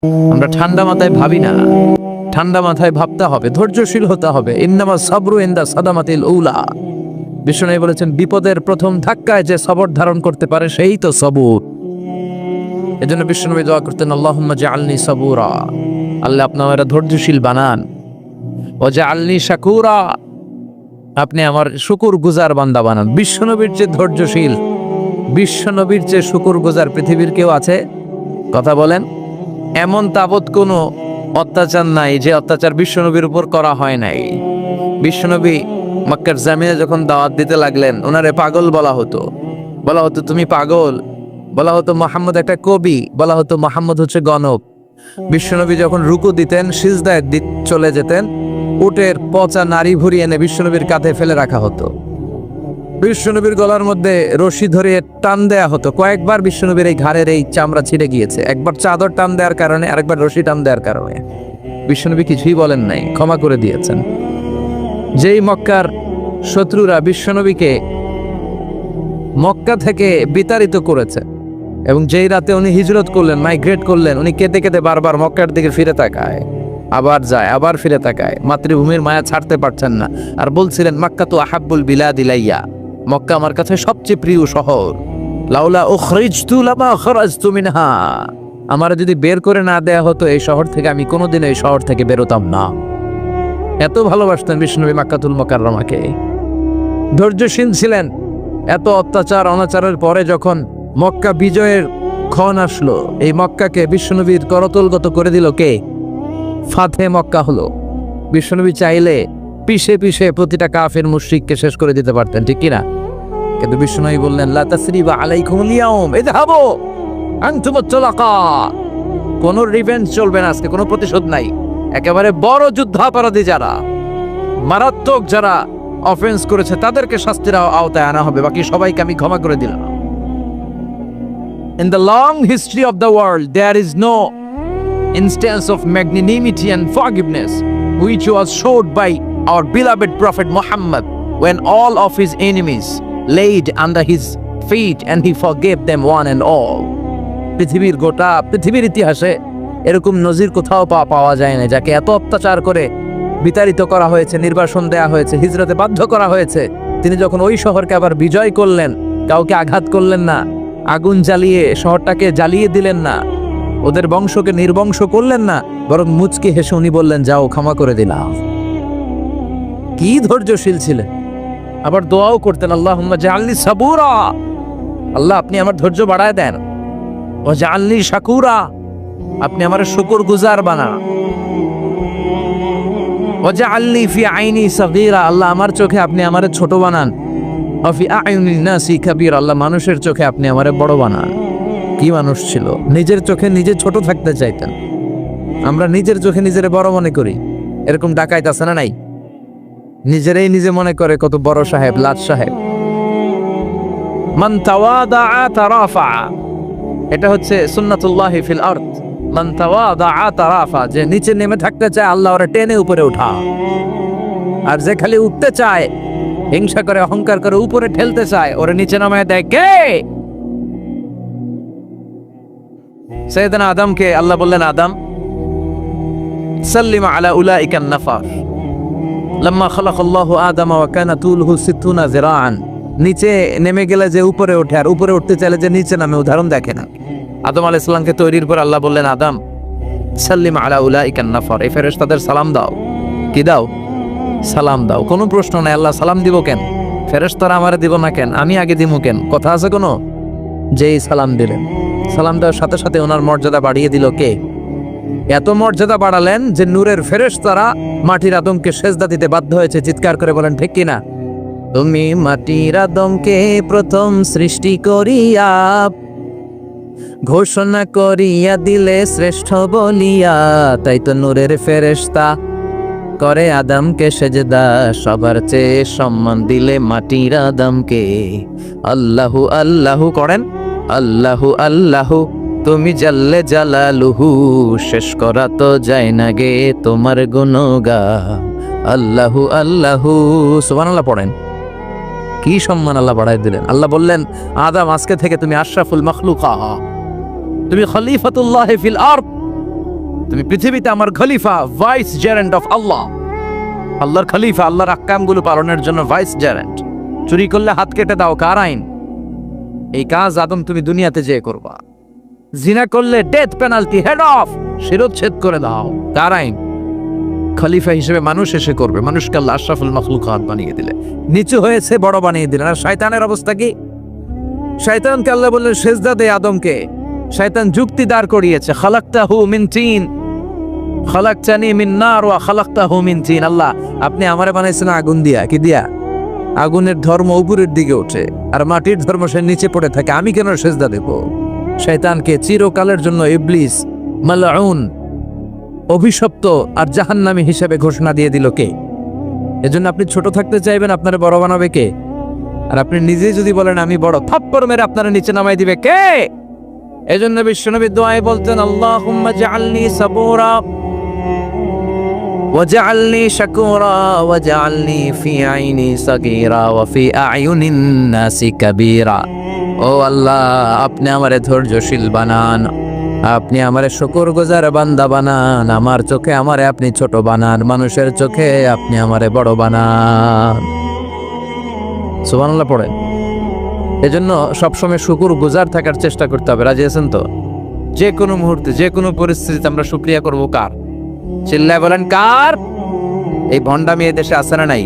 আমরা ঠান্ডা মাথায় ভাবি না, ঠান্ডা মাথায় ভাবতে হবে, ধৈর্যশীল হতে হবে। ইন্নামা সাবরু ইনদা সাদামাতিল উলা। বিষ্ণু বলেছেন, বিপদের প্রথম ধাক্কায় যে সবর ধারণ করতে পারে সেই তো সবুর। এজন্য বিষ্ণু দোয়া করতেন, আল্লাহুম্মা জাআলনি সাবুরা, আল্লাহ আপনি আমারে ধৈর্যশীল বানান। ওয়া জাআলনি শাকুরা, আপনি আমার শুকর গুজার বান্দা বানান। বিশ্বনবীর যে ধৈর্যশীল, বিশ্বনবীর যে শুকর গুজার পৃথিবীর কেউ আছে? কথা বলেন। এমন তাবৎ কোনো অত্যাচার নাই যে অত্যাচার বিশ্বনবীর উপর করা হয় নাই। বিশ্বনবী মক্কার জামিনে যখন দাওয়াত দিতে লাগলেন, ওনারে পাগল বলা হতো, তুমি পাগল, বলা হতো মুহাম্মদ একটা কবি, বলা হতো মুহাম্মদ হচ্ছে গণক। বিশ্বনবী যখন রুকু দিতেন, সিজদায় চলে যেতেন, উটের পচা নারী ভুড়ি এনে বিশ্বনবীর কাঁধে ফেলে রাখা হতো। বিশ্বনবীর গলার মধ্যে রশি ধরে টান দেয়া হতো। কয়েকবার বিশ্বনবীর এই ঘাড়ের এই চামড়া ছিঁড়ে গিয়েছে, একবার চাদর টান দেওয়ার কারণে, আরেকবার রশি টান দেওয়ার কারণে। বিশ্বনবী কিছুই বলেন নাই, ক্ষমা করে দিয়েছেন। যেই মক্কার শত্রুরা বিশ্বনবীকে মক্কা থেকে বিতাড়িত করেছে, এবং যেই রাতে উনি হিজরত করলেন, মাইগ্রেট করলেন, উনি কেঁদে কেঁদে বারবার মক্কার দিকে ফিরে তাকায়, আবার যায়, আবার ফিরে তাকায়, মাতৃভূমির মায়া ছাড়তে পারছেন না। আর বলছিলেন, মাক্কা তো আহাব্বুল বিলাদ ইলাইয়া, মক্কা আমার কাছে সবচেয়ে প্রিয় শহর। লাউলা উখরিজতু লামা খরাজতু মিনহা, আমার যদি বের করে না দেয়া হতো এই শহর থেকে, আমি কোনোদিন এই শহর থেকে বেরোতাম না। এত ভালোবাসতেন বিষ্ণুনবী মক্কাতুল মুকাররমাকে। ধৈর্যশীল ছিলেন। এত অত্যাচার অনাচারের পরে যখন মক্কা বিজয়ের ক্ষণ আসলো, এই মক্কাকে বিশ্বনবীর করতলগত করে দিল কে? ফাতে মক্কা হলো। বিশ্বনবী চাইলে পিষে পিষে প্রতিটা কাফের মুশরিককে শেষ করে দিতে পারতেন, ঠিক কিনা? কিন্তু বিশ্বনবী বললেন, লা তাসরিবা আলাইকুমুল ইয়াউম ইযহাবু আনতুমুত তুলাকা, কোনো রিভেঞ্জ চলবে না আজকে, কোনো প্রতিশোধ নাই। একেবারে বড় যুদ্ধাপরাধী যারা, মারাত্মক যারা অফেন্স করেছে, তাদেরকে শাস্তির আওতায় আনা হবে, বাকি সবাইকে আমি ক্ষমা করে দিলাম। In the long history of the world, there is no instance of magnanimity and forgiveness which was showed by our beloved Prophet Muhammad when all of his enemies laid under his feet and he forgave them one and all. পৃথিবীর ইতিহাসে এরকম নজির কোথাও পাওয়া যায় না, যাকে এত অত্যাচার করে বিতাড়িত করা হয়েছে, নির্বাসন দেয়া হয়েছে, হিজরতে বাধ্য করা হয়েছে। তিনি যখন ওই শহরকে আবার বিজয় করলেন, কাউকে আঘাত করলেন না, আগুন জ্বালিয়ে শহরটাকে জ্বালিয়ে দিলেন না, ওদের বংশকে নির্বংশ করলেন না, বরং মুচকি হেসে উনি বললেন, যাও ক্ষমা করে দিলাম। কি ধৈর্যশীল ছিলেন। আবার দোয়াও করতেন, আল্লাহুম্মা জাআলনি সাবুরা, আল্লাহ আপনি আমার ধৈর্য বাড়ায় দেন। ওয়া জাআলনি শাকুরা, আপনি আমার শুকর গুজার বানান। ওয়া জাআলনি ফি আইনি সাগীরা, আল্লাহ আমার চোখে আপনি আমারে ছোট বানান। ওয়া ফি আয়ুনিন নাসি কাবীর, আল্লাহ মানুষের চোখে আপনি আমারে বড় বানান। কি মানুষ ছিল, নিজের চোখে নিজে ছোট থাকতে চাইতেন। আমরা নিজের চোখে নিজের বড় মনে করি, এরকম ডাকাইত আছে না নাই? নিজেরাই নিজে মনে করে কত বড় সাহেব, লাট সাহেব। মান তাওয়াদা তারাফা, এটা হচ্ছে সুন্নাতুল্লাহি ফিল আরদ। মান তাওয়াদা তারাফা, যে নিচে নেমে থাকতে চায় আল্লাহ ওরে টেনে উপরে উঠা, আর যে খালি উঠতে চায়, হিংসা করে অহংকার করে উপরে ঠেলতে চায়, ওরে নিচে নামায় দেয় কে? সাইয়েদনা আদমকে আল্লাহ বললেন, আদম সাল্লিম আলা উলাইকান নাফার লাম্মা খালাকাল্লাহু আদম ওয়া কানা তুলহু 60 যিরাআন। নিচে নেমে গেলে যে উপরে ওঠে, আর উপরে উঠতে চাইলে যে নিচে নামে, উদাহরণ দেখে না। আদম আলাইহিস সালামকে তৈরির পর আল্লাহ বললেন, আদম সাল্লিম আলা উলাইকান নাফার, এই ফেরেশতাদের সালাম দাও। কি দাও? সালাম দাও। কোনো প্রশ্ন নাই, আল্লাহ সালাম দিব কেন? ফেরেশতারা আমারে দিব না কেন? আমি আগে দিব কেন? কথা আছে কোনো? যেই সালাম দিলেন, সালাম দেওয়ার সাথে সাথে ওনার মর্যাদা বাড়িয়ে দিল কে? এত মর্যাদা বাড়ালেন যে নূরের ফেরেশতারা মাটির আদমকে সেজদা দিতে বাধ্য হয়েছে। চিৎকার করে বলেন ঠিক কিনা? তুমি মাটির আদমকে প্রথম সৃষ্টি করিয়া ঘোষণা করিয়া দিলে শ্রেষ্ঠ বলিয়া, তাই তো নূরের ফেরেশতা করে আদমকে সেজদা, সবার চেয়ে সম্মান দিলে মাটির আদমকে। আল্লাহু আল্লাহু করেন, আল্লাহু আল্লাহু তুমি জাল্লে জালালুহু, শেষ করা তো যায় না গে তোমার গুণগান। আল্লাহু আল্লাহু, সুবহানাল্লাহ পড়েন। কি সম্মান আল্লাহ বাড়ায় দিলেন। আল্লাহ বললেন, আদম আজকে থেকে তুমি আশরাফুল মাখলুকা, তুমি খলিফাতুল্লাহ ফিল আরদ, তুমি পৃথিবীতে আমার খলিফা, ভাইস জেরেন্ট অফ আল্লাহ, আল্লাহর খলিফা, আল্লাহর আহকামগুলো পালনের জন্য ভাইস জেরেন্ট। চুরি করলে হাত কেটে দাও, কার আইন? এই কাজ আদম তুমি দুনিয়াতে যেয়ে করবা। জিনা করলে ডেথ পেনাল্টি, হেড অফ, শিরোচ্ছেদ করে দাও, কার আইন? খলিফা হিসেবে মানুষ এসে করবে। মানুষকে আল্লাহ আশরাফুল মাখলুকাত বানিয়ে দিলে, নিচু হয়েছে বড় বানিয়ে দিলেন। আর শয়তানের অবস্থা কি? শয়তানকে আল্লাহ বললেন সেজদা দে আদমকে। শয়তান যুক্তি দাঁড় করিয়েছে, খালাকতাহু মিন তিন, খালাকতানি মিন নার ওয়া খালাকতাহু মিন তিন। আল্লাহ, আপনি আমারে বানাইছেন আগুন দিয়া, কি দিয়া? আগুনের ধর্ম উপরের দিকে ওঠে আর মাটির ধর্ম সে নিচে পড়ে থাকে, আমি কেন সেজদা দেব? শয়তানকে চিরকালের জন্য ইবলিস মালউন, অভিশপ্ত আর জাহান্নামী হিসেবে ঘোষণা দিয়ে দিল কে? এজন্য আপনি ছোট থাকতে চাইবেন, আপনারা বড় বানাবে কে? আর আপনি নিজেই যদি বলেন আমি বড়, থাপ্পড় মেরে আপনারা নিচে নামাই দিবে কে? এজন্য বিশ্বনবী দোয়ায় বলতেন, আল্লাহুম্মা জাআলনি সাবুরা ওয়াজআলনি শাকুরা ওয়াজআলনি ফি আইনি সাগীরা ওয়া ফি আ'য়ুনিন নাসি কাবীরা। ও আল্লাহ, আপনি আমারে ধৈর্যশীল বানান, আপনি আমারে শুকরগুজার বান্দা বানান, আমার চোখে আমারে আপনি ছোট বানান, মানুষের চোখে আপনি আমারে বড় বানান। সুবহানাল্লাহ পড়েন। এজন্য সবসময় শুকরগুজার থাকার চেষ্টা করতে হবে। রাজি আছেন তো? যে কোনো মুহূর্তে, যে কোনো পরিস্থিতিতে আমরা শুকরিয়া করব কার? চিল্লায় বলেন কার? এই ভণ্ডামি এই দেশে আছে না নাই?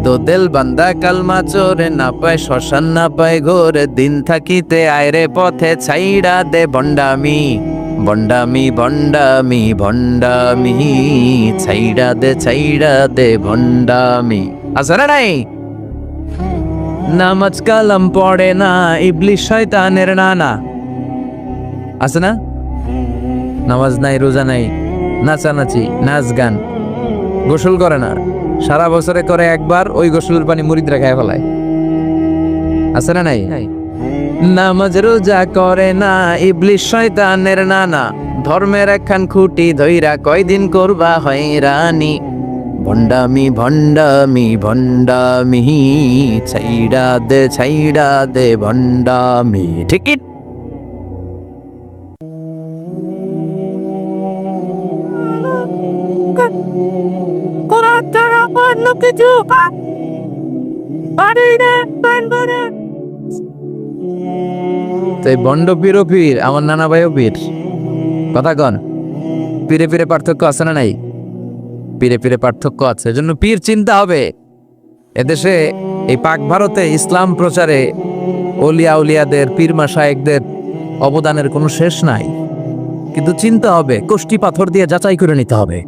দো দিল বান্দা কালমা চোরে, না পায় শ্মশান না পায় ঘোর, দিন থাকিতে আয়রে পথে ছাইড়া দে ভণ্ডামি, ভণ্ডামি ভণ্ডামি ভণ্ডামি, ছাইড়া দে ভণ্ডামি। আছে না নাই? নামাজ কালাম পড়ে না, ইবলিস শয়তানের নানা। আছে না? নামাজ নাই, রোজা নাই, নাচানাচি, নাচ গান, গোসল করে না, সারা বছরে করে একবার, ওই গোসলের পানি মুরিদরা খায় ফেলায়। আছে না নাই? নামাজ রোজা করে না, ইবলিস শয়তানের নানা, ধর্মের একখান খুঁটি ধইরা কয়দিন করবা হয়রানি, ভণ্ডামি ভণ্ডামি ভণ্ডামি, ছাইড়া দে ভণ্ডামি। ঠিক বন্ড পীর ও পীর, আমার নানা ভাইও পীর। কথা কন, পীরে পীরে পার্থক্য আছে না নাই? পীরে পীরে পার্থক্য আছে, এজন্য পীর চিন্তা হবে। এদেশে এই পাক ভারতে ইসলাম প্রচারে ওলিয়া উলিয়াদের, পীর মাশায়েখদের অবদানের কোনো শেষ নাই। কিন্তু চিন্তা হবে, কষ্টি পাথর দিয়ে যাচাই করে নিতে হবে।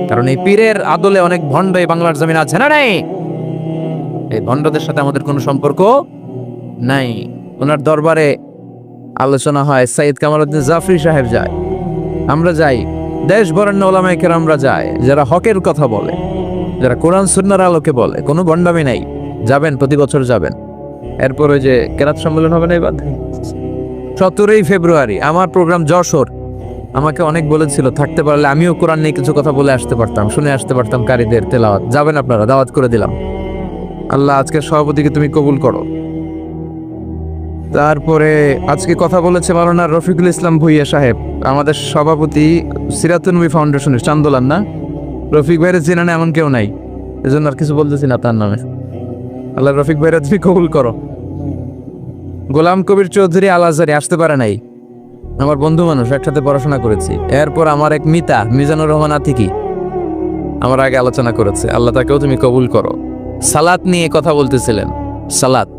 কারণ এই পীরের আদলে অনেক ভণ্ড এই বাংলার জমিন আছে না নাই? এই ভণ্ডদের সাথে আমাদের কোনো সম্পর্ক নাই। ওনার দরবারে আলোচনা হয়, সাইয়্যিদ কামালউদ্দিন জাফরি সাহেব যায়, আমরা যাই, দেশ বরেণ্য ওলামায়ে কেরামরা যায়, যারা হকের কথা বলে, যারা কোরআন সুন্নাহর আলোকে বলে, কোনো ভণ্ডামি নাই। যাবেন, প্রতি বছর যাবেন। এরপর ওই যে কেরাত সম্মেলন হবে না এবার 17 ফেব্রুয়ারি, আমার প্রোগ্রাম যশোর। আমাকে অনেক বলেছিল থাকতে পারলে আমিও কোরআন নিয়ে কিছু কথা বলে আসতে পারতাম, শুনে আসতে পারতাম কারীদের তেলাওয়াত। যাবেন আপনারা, দাওয়াত করে দিলাম। আল্লাহ আজকের সভাপতিকে তুমি কবুল করো। তারপরে আজকে কথা বলেছে মাওলানা রফিকুল ইসলাম ভুইয়া সাহেব, আমাদের সভাপতি সিরাতুন নবী ফাউন্ডেশনের চান্দোলান। না, রফিক ভাইয়ের চেনা এমন কেউ নাই, এজন্য আর কিছু বলতেছি না তার নামে। আল্লাহ রফিক ভাইরা তুমি কবুল করো। গোলাম কবির চৌধুরী আল আজহারি আসতে পারে নাই, আমার বন্ধু মানুষ, একসাথে পড়াশোনা করেছি। এরপর আমার এক মিতা মিজানুর রহমান আতিকি আমার আগে আলোচনা করেছে, আল্লাহ তাকেও তুমি কবুল করো। সালাত নিয়ে কথা বলতেছিলেন। সালাত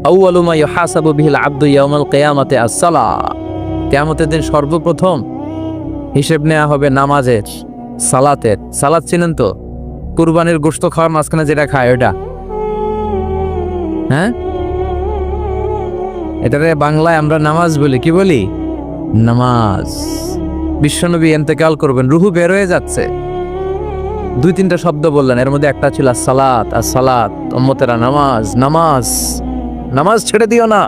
আউয়ালু মা ইউহাসাবু বিহিল আবদু ইয়াউমাল কিয়ামাতি আস-সালাহ, কিয়ামতের দিন সর্বপ্রথম হিসেব নেওয়া হবে নামাজের, সালাতের। সালাত চিনেন তো? কুরবানির গোশত খাওয়ার মাঝখানে যেটা খায় ওটা, হ্যাঁ, এটারে বাংলায় আমরা নামাজ বলি। কি বলি? নামাজ। বিশ্বনবী ইন্তেকাল করবেন, রুহু বের হয়ে যাচ্ছে, 2-3টা শব্দ বললেন, এর মধ্যে একটা ছিল সালাত। আর সালাত, উম্মতেরা নামাজ, নামাজ, নামাজ ছেড়ে দিও না।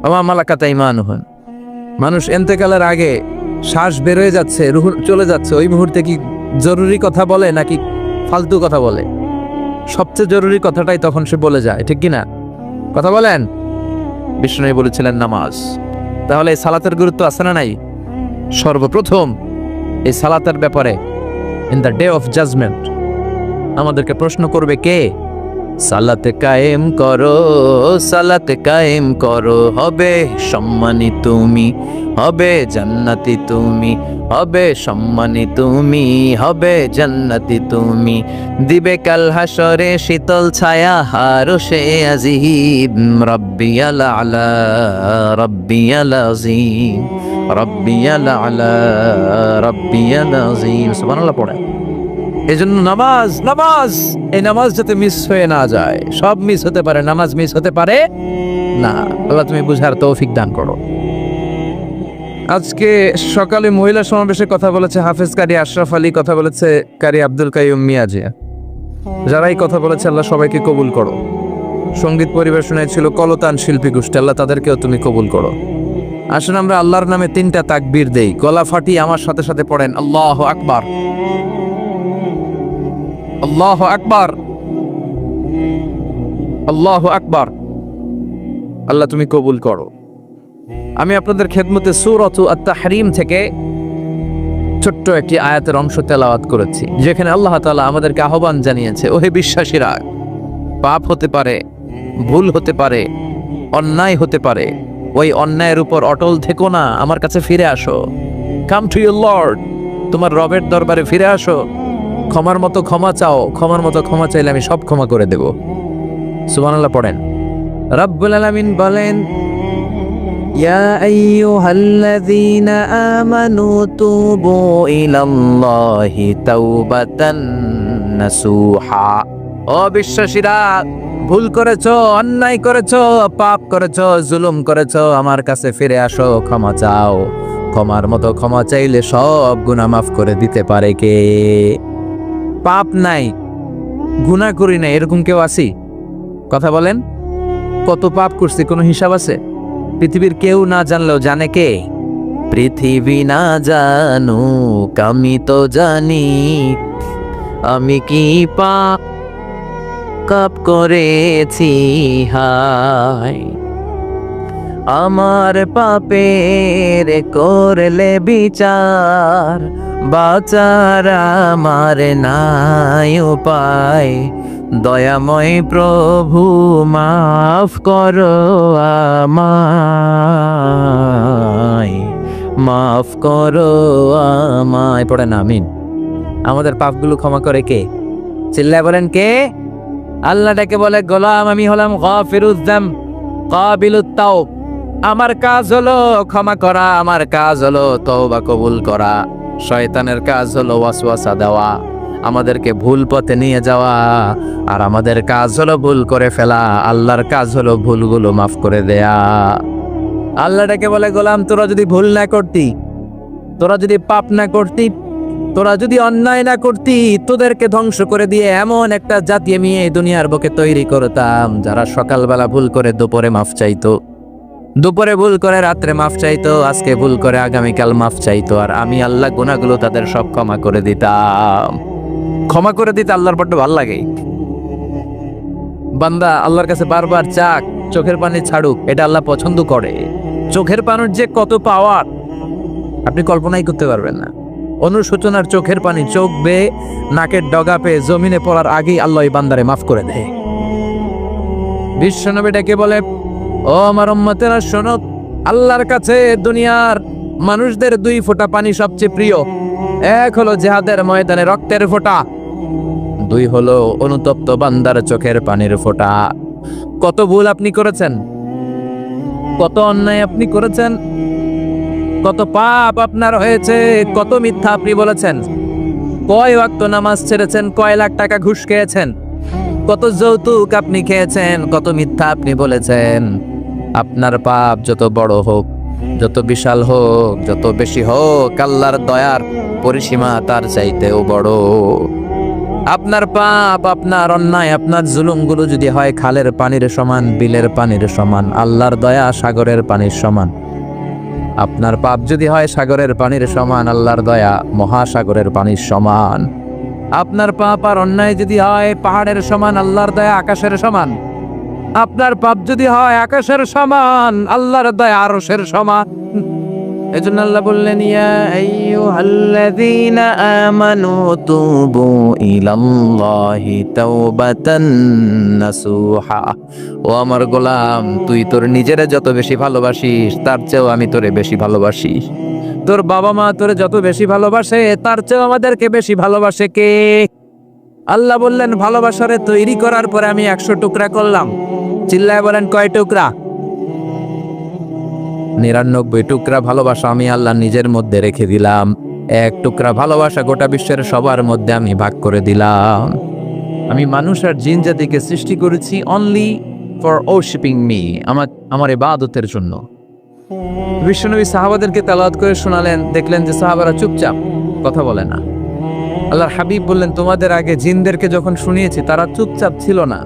ওমা মালাকাত আইমানুহুম। মানুষ ইন্তেকালের আগে শ্বাস বের হয়ে যাচ্ছে, রুহু চলে যাচ্ছে, ওই মুহূর্তে কি জরুরি কথা বলে নাকি ফালতু কথা বলে? সবচেয়ে জরুরি কথাটাই তখন সে বলে যায়, ঠিক কিনা? কথা বলেন। বিষ্ণু বলেছিলেন নামাজ। তাহলে সালাতের গুরুত্ব আছে না নাই? সর্বপ্রথম এই সালাতের ব্যাপারে in the day of judgement আমাদেরকে প্রশ্ন করবে কে? সালাতে কায়েম করো, সালাতে কায়েম করো, হবে সম্মানী তুমি, হবে জান্নাতি তুমি, হবে সম্মানী তুমি, হবে জান্নাতি তুমি, দিবে কাল হাসরে শীতল ছায়া হারশে আজিম, রব্বিয়াল আলা রব্বিয়াল আযীম, রব্বিয়াল আলা রব্বিয়াল আযীম। সুবহানাল্লাহ পড়ে। এজন্য নামাজ নামাজ এই নামাজ যাতে মিস হয়ে না যায়। সব মিস হতে পারে, নামাজ মিস হতে পারে না। আল্লাহ তুমি বুঝার তৌফিক দান করো। আজকে সকালে মহিলা সমাবেশে কথা বলেছে হাফেজ কারি আশরাফ আলী, কথা বলেছে কারি আব্দুল কাইয়ুম মিয়াজিয়া। যারাই কথা বলেছে আল্লাহ সবাইকে কবুল করো। সঙ্গীত পরিবেশনায় ছিল কলতান শিল্পী গোষ্ঠী, আল্লাহ তাদেরকেও তুমি কবুল করো। আসুন আমরা আল্লাহর নামে 3টা তাকবীর দেই, গলা ফাটিয়ে আমার সাথে সাথে পড়েন আল্লাহু আকবার, আল্লাহু আকবার, আল্লাহু আকবার। আল্লাহ তুমি কবুল করো। আমি আপনাদের খেদমতে সূরাত আত-তাহরীম থেকে ছোট্ট একটি আয়াতের অংশ তেলাওয়াত করেছি, যেখানে আল্লাহ তাআলা আমাদেরকে আহ্বান জানিয়েছে, ওহে বিশ্বাসীরা, পাপ হতে পারে, ভুল হতে পারে, অন্যায় হতে পারে, ওই অন্যায়ের উপর অটল থেকো না, আমার কাছে ফিরে আসো। কাম টু ইউর লর্ড, তোমার রবের দরবারে ফিরে আসো, ক্ষমার মতো ক্ষমা চাও, ক্ষমার মতো ক্ষমা চাইলে আমি সব ক্ষমা করে দেব। সুবহানাল্লাহ পড়েন। রব্বুল আলামিন বলেন, ইয়া আইয়ুহাল্লাযীনা আমানু তুবু ইলাল্লাহি তাওবাতান নাসুহা। ও বিশ্বাসীরা, ভুল করেছো, অন্যায় করেছো, পাপ করেছো, জুলুম করেছো, আমার কাছে ফিরে আসো, ক্ষমা চাও। ক্ষমার মতো ক্ষমা চাইলে সব গুনাহ মাফ করে দিতে পারে কে? পাপ নাই, গুনাহ করি নাই, এরকম কেউ আছি? কথা বলেন। কত পাপ করছি কোনো হিসাব আছে? পৃথিবীর কেউ না জানলেও জানে কে? পৃথিবী না জানুক আমি তো জানি, আমি কি পাপ করেছি হায়। আমার পাপের করলে বিচার, বাঁচার আমার নাই উপায়। দয়াময় প্রভু মাফ করো আমায়, মাফ করো আমায়। পড়েন আমিন। আমাদের পাপগুলো ক্ষমা করে কে? চিল্লায় বলেন কে? আল্লাহ ডেকে বলে, গোলাম আমি হলাম গাফিরুয যাম কাবিলুত তাওব। আমার কাজ হলো ক্ষমা করা, আমার কাজ হলো তওবা কবুল করা। শয়তানের কাজ হলো ওয়াসওয়াসা দেওয়া, আমাদেরকে ভুল পথে নিয়ে যাওয়া, আর আমাদের কাজ হলো ভুল করে ফেলা। আল্লাহর কাজ হলো ভুলগুলো মাফ করে দেয়া। আল্লাহ ডেকে বলে, গোলাম তোরা যদি ভুল না করতি, তোরা যদি পাপ না করতি, তোরা যদি অন্যায় না করতি, তোদেরকে ধ্বংস করে দিয়ে এমন একটা জাতি আমি এই দুনিয়ার বুকে তৈরি করতাম, যারা সকালবেলা ভুল করে দুপুরে মাফ চাইতো, দুপুরে ভুল করে রাত্রে মাফ চাইতো, আজকে ভুল করে আগামীকাল মাফ চাইতো, আর আমি আল্লাহ গুনাহগুলো তাদের সব ক্ষমা করে দিতাম। ক্ষমা করে দিতে আল্লাহর বড্ড ভালো লাগে। বান্দা আল্লাহর কাছে বারবার চাক, চোখের পানি ছাড়ুক, এটা আল্লাহ পছন্দ করে। চোখের পানির যে কত পাওয়ার আপনি কল্পনাই করতে পারবেন না। অনুশোচনার চোখের পানি চোখ বেয়ে নাকের ডগা পেয়ে জমিনে পড়ার আগেই আল্লাহ এই বান্দারে মাফ করে দেয়। বিশ্বনবী ডেকে বলে, ও আমার উম্মতেরা শোনো, আল্লাহর কাছে দুনিয়ার মানুষদের 2 ফোঁটা পানি সবচেয়ে প্রিয়। এক হলো জিহাদের ময়দানে রক্তের ফোঁটা, 2 হলো অনুতপ্ত বান্দার চোখের পানির ফোঁটা। কত ভুল আপনি করেছেন, কত অন্যায় আপনি করেছেন, কত পাপ আপনার হয়েছে, কত মিথ্যা আপনি বলেছেন, কয় ওয়াক্ত নামাজ ছেড়েছেন, কয় লাখ টাকা ঘুষ খেয়েছেন, কত যৌতুক আপনি খেয়েছেন, কত মিথ্যা আপনি বলেছেন। আপনার পাপ যত বড় হোক, যত বিশাল হোক, যত বেশি হোক, আল্লাহর দয়ার পরিসীমা তার চাইতেও বড়। আপনার পাপ, আপনার অন্যায়, আপনার জুলুমগুলো যদি হয় খালের পানির সমান, বিলের পানির সমান, আল্লাহর দয়া সাগরের পানির সমান। আপনার পাপ যদি হয় সাগরের পানির সমান, আল্লাহর দয়া মহাসাগরের পানির সমান। আপনার পাপ আর অন্যায় যদি হয় পাহাড়ের সমান, আল্লাহর দয়া আকাশের সমান। আপনার পাপ যদি হয় আকাশের সমান, আল্লাহর দয়া আরশের সমান। এজন্য আল্লাহ বললেন ইয়া আইয়ুহাল্লাযীনা আমানু তুবু ইলাল্লাহি তাওবাতান নাসুহা। ও আমার গোলাম, তুই তোর নিজেরে যত বেশি ভালোবাসিস তার চেয়েও আমি তোরে বেশি ভালোবাসি। তোর বাবা মা তোরে যত বেশি ভালোবাসে তার চেয়েও আমাদেরকে বেশি ভালোবাসে কে? আল্লাহ বললেন ভালোবাসারে তৈরি করার পরে আমি 100 টুকরা করলাম। চিল্লায় বলেন কয় টুকরা? 99 টুকরা ভালোবাসা আমি আল্লাহ নিজের মধ্যে রেখে দিলাম। 1 টুকরা ভালোবাসা গোটা বিশ্বের সবার মধ্যে আমি ভাগ করে দিলাম। আমি মানুষ আর জিন জাতিকে সৃষ্টি করেছি অনলি ফর ওরশিপিং মি, আমার ইবাদতের জন্য। বিশ্বনবী সাহাবাদেরকে তেলাওয়াত করে শোনালেন, দেখলেন যে সাহাবারা চুপচাপ, কথা বলে না। আল্লাহর হাবিব বললেন তোমাদের আগে জিনদেরকে যখন শুনিয়েছি তারা চুপচাপ ছিল না।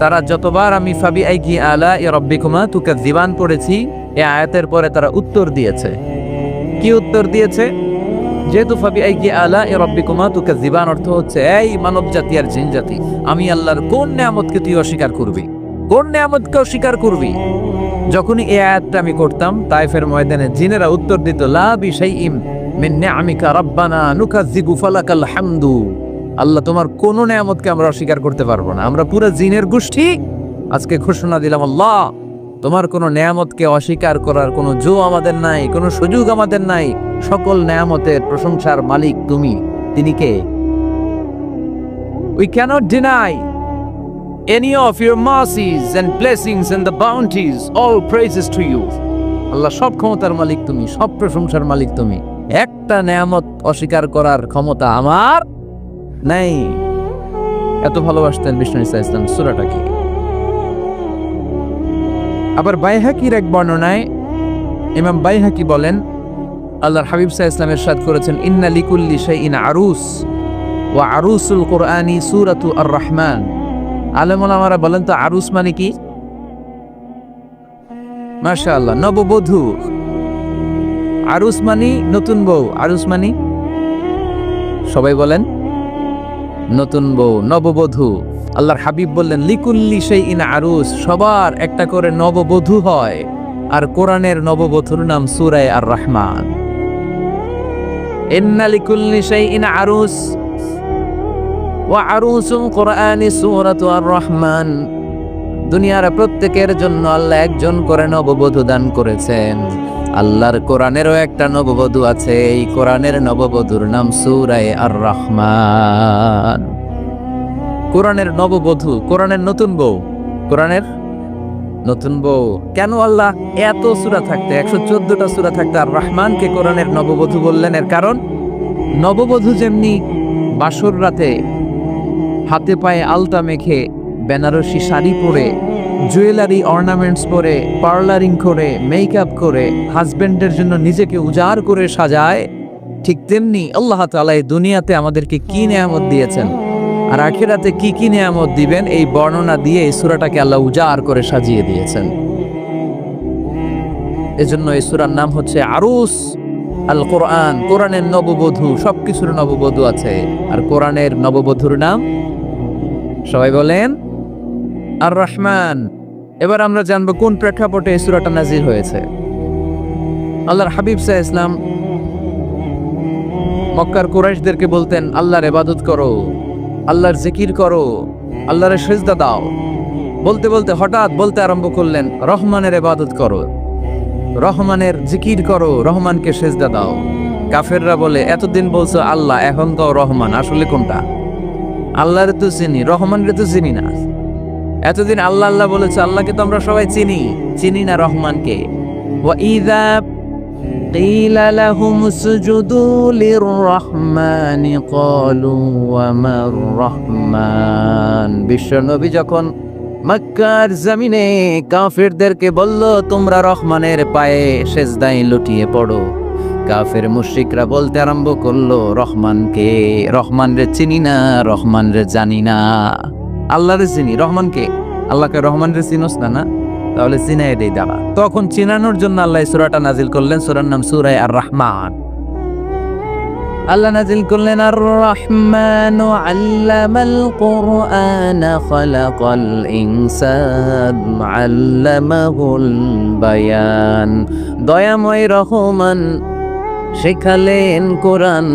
তারা যতবার আমি ফাবি আইকি আলা ইয়া রাব্বিকুমা তুকাযিবান পড়েছি, এই আয়াতের পরে তারা উত্তর দিয়েছে। কি উত্তর দিয়েছে? যেহেতু ফাবি আইকি আলা ইয়া রাব্বিকুমা তুকাযিবান অর্থ হচ্ছে এই মানব জাতি আর জিন জাতি, আমি আল্লাহর কোন নিয়ামতকে তুই অস্বীকার করবি? কোন নিয়ামতকে অস্বীকার করবি? যখনই এই আয়াতটা আমি করতাম তায়েফের ময়দানে জিনেরা উত্তর দিত লা বিশাইইম মিন নিআমিকা রাব্বানা নুকাযিবু ফালাকাল হামদু। আল্লাহ তোমার কোন নিয়ামতকে আমরা অস্বীকার করতে পারবো না। আমরা পুরো জিনের গোষ্ঠী আজকে ঘোষণা দিলাম আল্লাহ তোমার কোন নিয়ামতকে অস্বীকার করার কোনো জো আমাদের নাই, কোনো সুযোগ আমাদের নাই। সকল নিয়ামতের প্রশংসার মালিক তুমি। তিনি কে? We cannot deny any of your mercies and blessings and the bounties. All praises to you. আল্লাহ সব ক্ষমতার মালিক তুমি, সব প্রশংসার মালিক তুমি। একটা নিয়ামত অস্বীকার করার ক্ষমতা আমার নাই। এত ভালোবাসতেন বিষ্ণু ইসা ইসলাম। সূরাটা কি? আবার বাইহাকির এক বর্ণনায় ইমাম বাইহাকি বলেন আল্লাহর হাবিব সাল্লাল্লাহু আলাইহি ওয়াসাল্লাম ইরশাদ করেছেন ইন্না লিকুল্লি শাইইন আরুস ওয়া আরুসুল কুরআনি সূরাতু আর-রাহমান। আলেম ওলামারা বলেন তো আরুস মানে কি? মাশাআল্লাহ, নববধূ। আরুস মানে নতুন বউ। আরুস মানে সবাই বলেন নতুন বউ, নববধূ। আল্লাহর হাবিব বললেন লিকুল্লি শাইইন আরুস, সবার একটা করে নববধূ হয়। আর কোরআনের নববধূর নাম সূরা আর-রাহমান। ইন্না লিকুল্লি শাইইন আরুস ওয়া আরুসুল কুরআনি সূরাতু আর-রাহমান। দুনিয়ার প্রত্যেকের জন্য আল্লাহ একজন করে নববধূ দান করেছেন। আল্লাহর কোরআনেরও একটা নববধূ আছে। এই কোরআনের নববধূর নাম সূরা আর-রাহমান। কোরআনের নববধূ, কোরআনের নতুন বউ, কোরআনের নতুন বউ। কেন আল্লাহ এত সূরা থাকতে, 114টা সূরা থাকতে আর রহমানকে কোরআনের নববধূ বললেন? এর কারণ নববধূ যেমনি বাসর রাতে হাতে পায়ে আলতা মেখে বেনারসি শাড়ি পরে জুয়েলারি অর্নামেন্টস পরে পার্লারিং করে মেকআপ করে হাজবেন্ডের জন্য নিজেকে উজাড় করে সাজায়, ঠিক তেমনি আল্লাহ তাআলা এই দুনিয়াতে আমাদেরকে কি নিয়ামত দিয়েছেন আর আখিরাতে কি কি নিয়ামত দিবেন এই বর্ণনা দিয়ে এই সূরাটাকে আল্লাহ উজাড় করে সাজিয়ে দিয়েছেন। এজন্য এই সূরার নাম হচ্ছে আরুস আল কোরআন। কোরআনের নববধূ, সবকিছুর নববধূ আছে। আর কোরআনের নববধূর নাম সবাই বলেন আর রহমান। এবার আমরা জানবো কোন প্রেক্ষাপটে এই সূরাটা নাজিল হয়েছে। আল্লাহর হাবিব সাল্লাল্লাহু আলাইহি ওয়াসাল্লাম মক্কার কুরাইশদেরকে বলতেন আল্লাহর ইবাদত করো, আল্লাহর জিকির করো, আল্লাহর সিজদা দাও। বলতে বলতে হঠাৎ বলতে আরম্ভ করলেন রহমানের ইবাদত করো, রহমানের জিকির করো, রহমানকে সিজদা দাও। কাফেররা বলে এতদিন বলছো আল্লাহ, এখন তো রহমান, আসলে কোনটা? আল্লাহরে তো চিনি, রহমানরে তো চিনি না। এতদিন আল্লাহ আল্লাহ বলেছে, আল্লাহকে তো আমরা সবাই চিনি না রহমানকে। ওয়া ইযা কিলা লাহুম উসজুদু লির-রাহমানি ক্বালু ওয়া মার রাহমান। বিশ্বনবী যখন মক্কার জমিনে কাফেরদেরকে বলল তোমরা রহমানের পায়ে সেজদায় লুটিয়ে পড়ো, কাফের মুশরিকরা বলতে আরম্ভ করলো রহমানকে, রহমানরে চিনি না, রহমানরে জানি না। আল্লাহরে চিনি, রহমানকে, আল্লাহকে রহমানরে চিনোস না? না, তাহলে চিনাই দেই দাঁড়া। তখন চিনানোর জন্য আল্লাহ সূরাটা নাজিল করলেন। সূরার নাম সূরা আর-রাহমান। আল্লাহ নাজিল করলেন আর রহমানু আল্লামাল কুরআন খালাকাল ইনসান আল্লামাহুল বায়ান। দয়াময় রহমান শেখালেন কোরআন,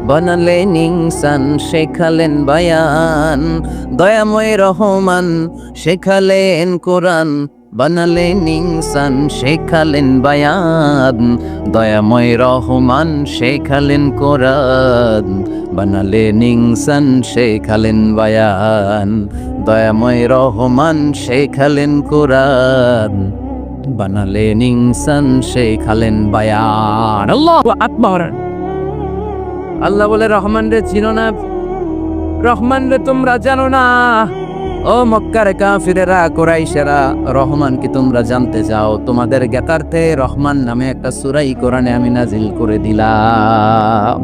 বানালেন ইনসান শেখালেন বায়ান। দয়াময় রহমান শেখালেন কোরআন, বানালেন ইনসান শেখালেন বায়ান। দয়াময় রহমান শেখালেন কোরআন, বানালেন ইনসান শেখালেন বায়ান। দয়াময় রহমান শেখালেন কোরআন, বানালেন ইনসান শেখালেন বায়ান। আল্লাহু আকবার। আল্লাহ বলে রহমান রে চিনো না, রহমান রে তোমরা জানো না। ও মক্কার কাফিরেরা, কুরাইশেরা, রহমান কি তোমরা জানতে চাও? তোমাদের জ্ঞাতার্থে রহমান নামে একটা সূরাই কোরআনে আমি নাজিল করে দিলাম।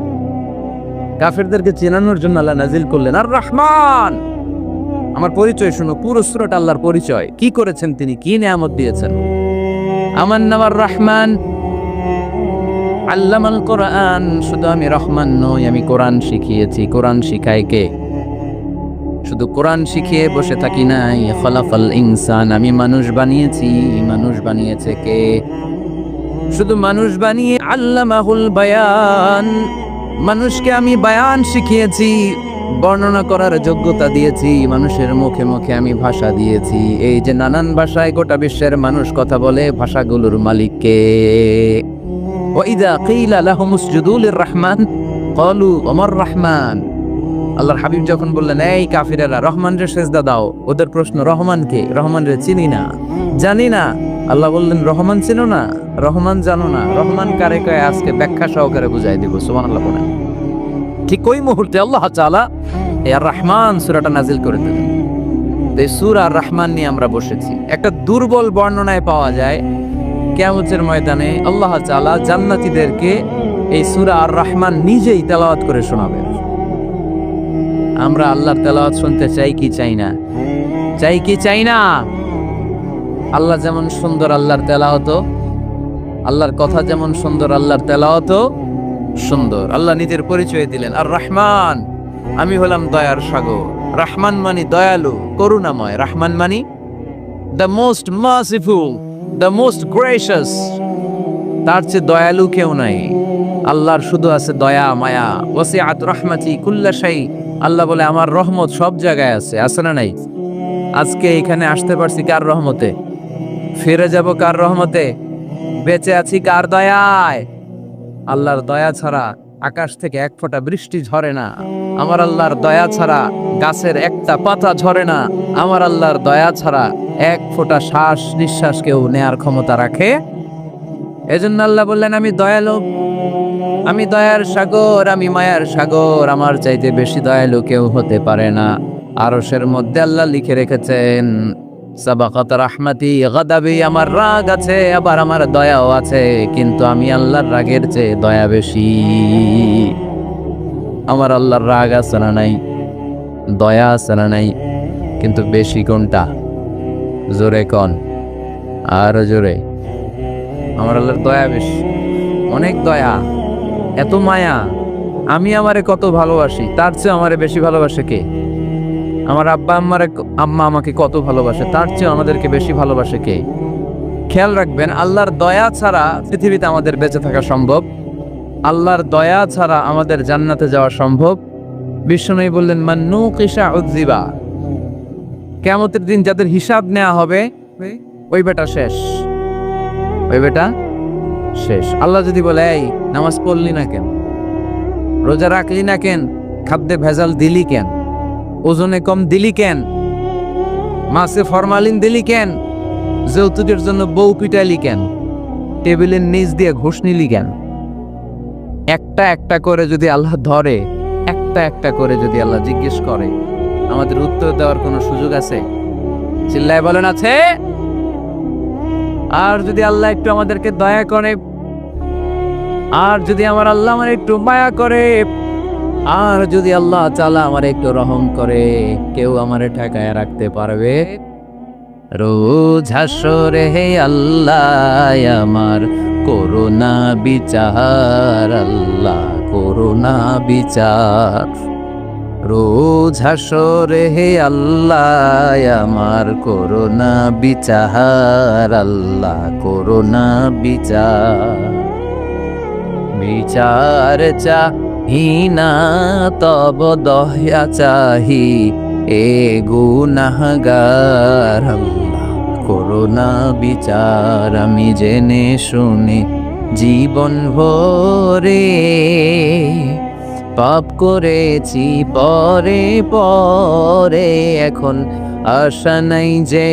কাফিরদেরকে চেনানোর জন্য আল্লাহ নাজিল করলেন আর রহমান। আমার পরিচয় শুনো, পুরো সূরাটা আল্লাহর পরিচয়। কি করেছেন তিনি, কি নিয়ামত দিয়েছেন। আমার নাম আর রহমান, আল্লামাল কোরআন। শুধু আমি রহমান নই, আমি কোরআন শিখিয়েছি। কোরআন শিখায় কে? শুধু কোরআন শিখিয়ে বসে থাকি নাই। খলাকাল ইনসান, আমি মানুষ বানিয়েছি। মানুষ বানিয়েছে কে? শুধু মানুষ বানিয়ে আল্লামাহুল বায়ান, মানুষকে আমি বায়ান শিখিয়েছি, বর্ণনা করার যোগ্যতা দিয়েছি। মানুষের মুখে মুখে আমি ভাষা দিয়েছি। এই যে নানান ভাষায় গোটা বিশ্বের মানুষ কথা বলে, ভাষাগুলোর মালিক কে? ওয়াইদা কিলা লাহুম উসজুদু লিররহমান ক্বালু ওমার রহমান। আল্লাহর হাবিব যখন বললেন এই কাফিরেরা রহমান রে সেজদা দাও, ওদের প্রশ্ন রহমান কে? রহমান রে চিনি না, জানি না। আল্লাহ বললেন রহমান চিনো না, রহমান জানো না, রহমান কারে কয় আজকে ব্যাখ্যা সহকারে বুঝাই দিব। সুবহানাল্লাহ বলেন। ঠিক ওই মুহূর্তে আল্লাহ তাআলা এই আর রহমান সূরাটা নাজিল করে দিলেন। এই সূরা আর রহমান নিয়ে আমরা বসেছি। একটা দুর্বল বর্ণনায় পাওয়া যায় কিয়ামতের ময়দানে আল্লাহ তাআলা জান্নাতীদেরকে এই সূরা আর রহমান নিজেই তেলাওয়াত করে শোনাবেন। আমরা আল্লাহর তেলাওয়াত শুনতে চাই কি চাই না? চাই কি চাই না? আল্লাহ যেমন সুন্দর আল্লাহর তেলাওয়াত, আল্লাহর কথা যেমন সুন্দর আল্লাহর তেলাওয়াত সুন্দর। আল্লাহ নিজের পরিচয় দিলেন আর রহমান, আমি হলাম দয়ার সাগর। রহমান মানি দয়ালু, করুণাময়। রহমান মানি the most merciful, the most gracious. তার চেয়ে দয়ালু কেউ নাই। আল্লাহর শুধু আছে দয়া মায়া। ওয়াসিআত রাহমাতি কুল্লা শাই। আল্লাহ বলে আমার রহমত সব জায়গায় আছে। আছে না নাই? আজকে এখানে আসতে পারছি কার রহমতে? ফিরে যাব কার রহমতে? বেঁচে আছি কার দয়ায়? আল্লাহর দয়া ছাড়া আকাশ থেকে এক ফোঁটা বৃষ্টি ঝরে না। আমার আল্লাহর দয়া ছাড়া গাছের একটা পাতা ঝরে না। আমার আল্লাহর দয়া ছাড়া এক ফোঁটা শ্বাস নিঃশ্বাস কেউ নেয়ার ক্ষমতা রাখে? এজন্য আল্লাহ বললেন আমি দয়ালু, আমি দয়ার সাগর, আমি মায়ার সাগর। আমার চাইতে বেশি দয়ালু কেউ হতে পারে না। আরশের মধ্যে আল্লাহ লিখে রেখেছেন সাবাকাত রাহমাতি গাদাবি। আমার রাগ আছে, আবার আমার দয়াও আছে, কিন্তু আমি আল্লাহর রাগের চেয়ে দয়া বেশি। আমার আল্লাহর রাগ আছে না নাই? দয়া আছে না নাই? কিন্তু বেশি কোনটা? জোরে কোন, আর জোরে। আমার আল্লাহর দয়া বেশি, অনেক দয়া, এত মায়া। আমি আমারে কত ভালোবাসি, তার চেয়ে আমারে বেশি ভালোবাসে কে? আমার আম্মা আমাকে কত ভালোবাসে, তার চেয়ে আমাদেরকে বেশি ভালোবাসে কে? খেয়াল রাখবেন, আল্লাহর দয়া ছাড়া পৃথিবীতে আমাদের বেঁচে থাকা সম্ভব। আল্লাহর দয়া ছাড়া আমাদের জান্নাতে যাওয়া সম্ভব। বিশ্বনবী বললেন মান নুকিশা উযিবা। কিয়ামতের দিন যাদের হিসাব নেওয়া হবে ওই বেটা শেষ, ওই বেটা শেষ। আল্লাহ যদি বলে এই নামাজ পড়লি না কেন, রোজা রাখলি না কেন, খাদ্যে ভেজাল দিলি কেন, ওজনে কম দিলি কেন, মাছে ফরমালিন দিলি কেন, যৌতুকের জন্য বউ পিটাইলি কেন, টেবিলের নিচ দিয়ে ঘুষ নিলি কেন, একটা একটা করে যদি আল্লাহ ধরে, একটা একটা করে যদি আল্লাহ জিজ্ঞেস করে, আমাদের উত্তর দেওয়ার কোনো সুযোগ আছে? চিল্লায় বলেন আছে? আর যদি আল্লাহ একটু আমাদেরকে দয়া করে, আর যদি আমার আল্লাহ আমার একটু মায়া করে, আর যদি আল্লাহ তাআলা আমার একটু রহম করে, কেউ আমারে ঠেকায় রাখতে পারবে? রোজ হাসরে হে আল্লাহ আমার করুণা বিচার, আল্লাহ করুণা বিচার। রোজ হাসরে হে আল্লাহ আমার করুণা বিচার, আল্লাহ করুণা বিচার। বিচার চাহিনা তব দয়া চাহি এ গুনাহগার, আল্লাহ করুণা বিচার। আমি জেনে শুনে জীবন ভরে পাপ করেছি পরে পরে, এখন আশা নাই যে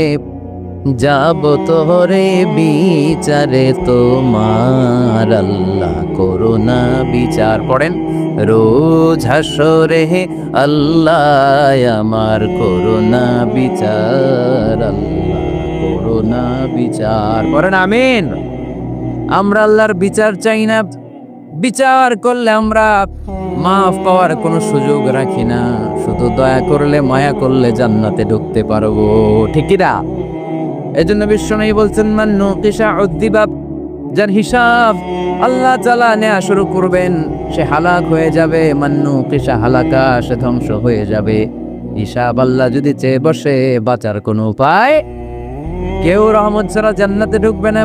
যাব তোরে বিচারে তোমার, আল্লাহ করুণা বিচার। পড়েন, রোজ হাসরে হে আল্লাহ আমার করুণা বিচার, আল্লাহ করুণা বিচার। পড়েন আমিন। আমরা আল্লাহর বিচার চাই না, বিচার করলে আমরা মাফ পাওয়ার কোনো সুযোগ রাখি না, শুধু দয়া করলে মায়া করলে জান্নাতে ঢুকতে পারবো, ঠিক কি না? এজন্য বিশ্বনবী বলছেন, মান নুকিশা উযযিবা, যার হিসাব আল্লাহ তাআলা নেওয়া শুরু করবেন সে হালাক হয়ে যাবে। মান নুকিশা হালাকা, সে ধ্বংস হয়ে যাবে। হিসাব আল্লাহ যদি চেয়ে বসে, বাঁচার কোনো উপায়, কেউ রহমত ছাড়া জান্নাতে ঢুকবে না।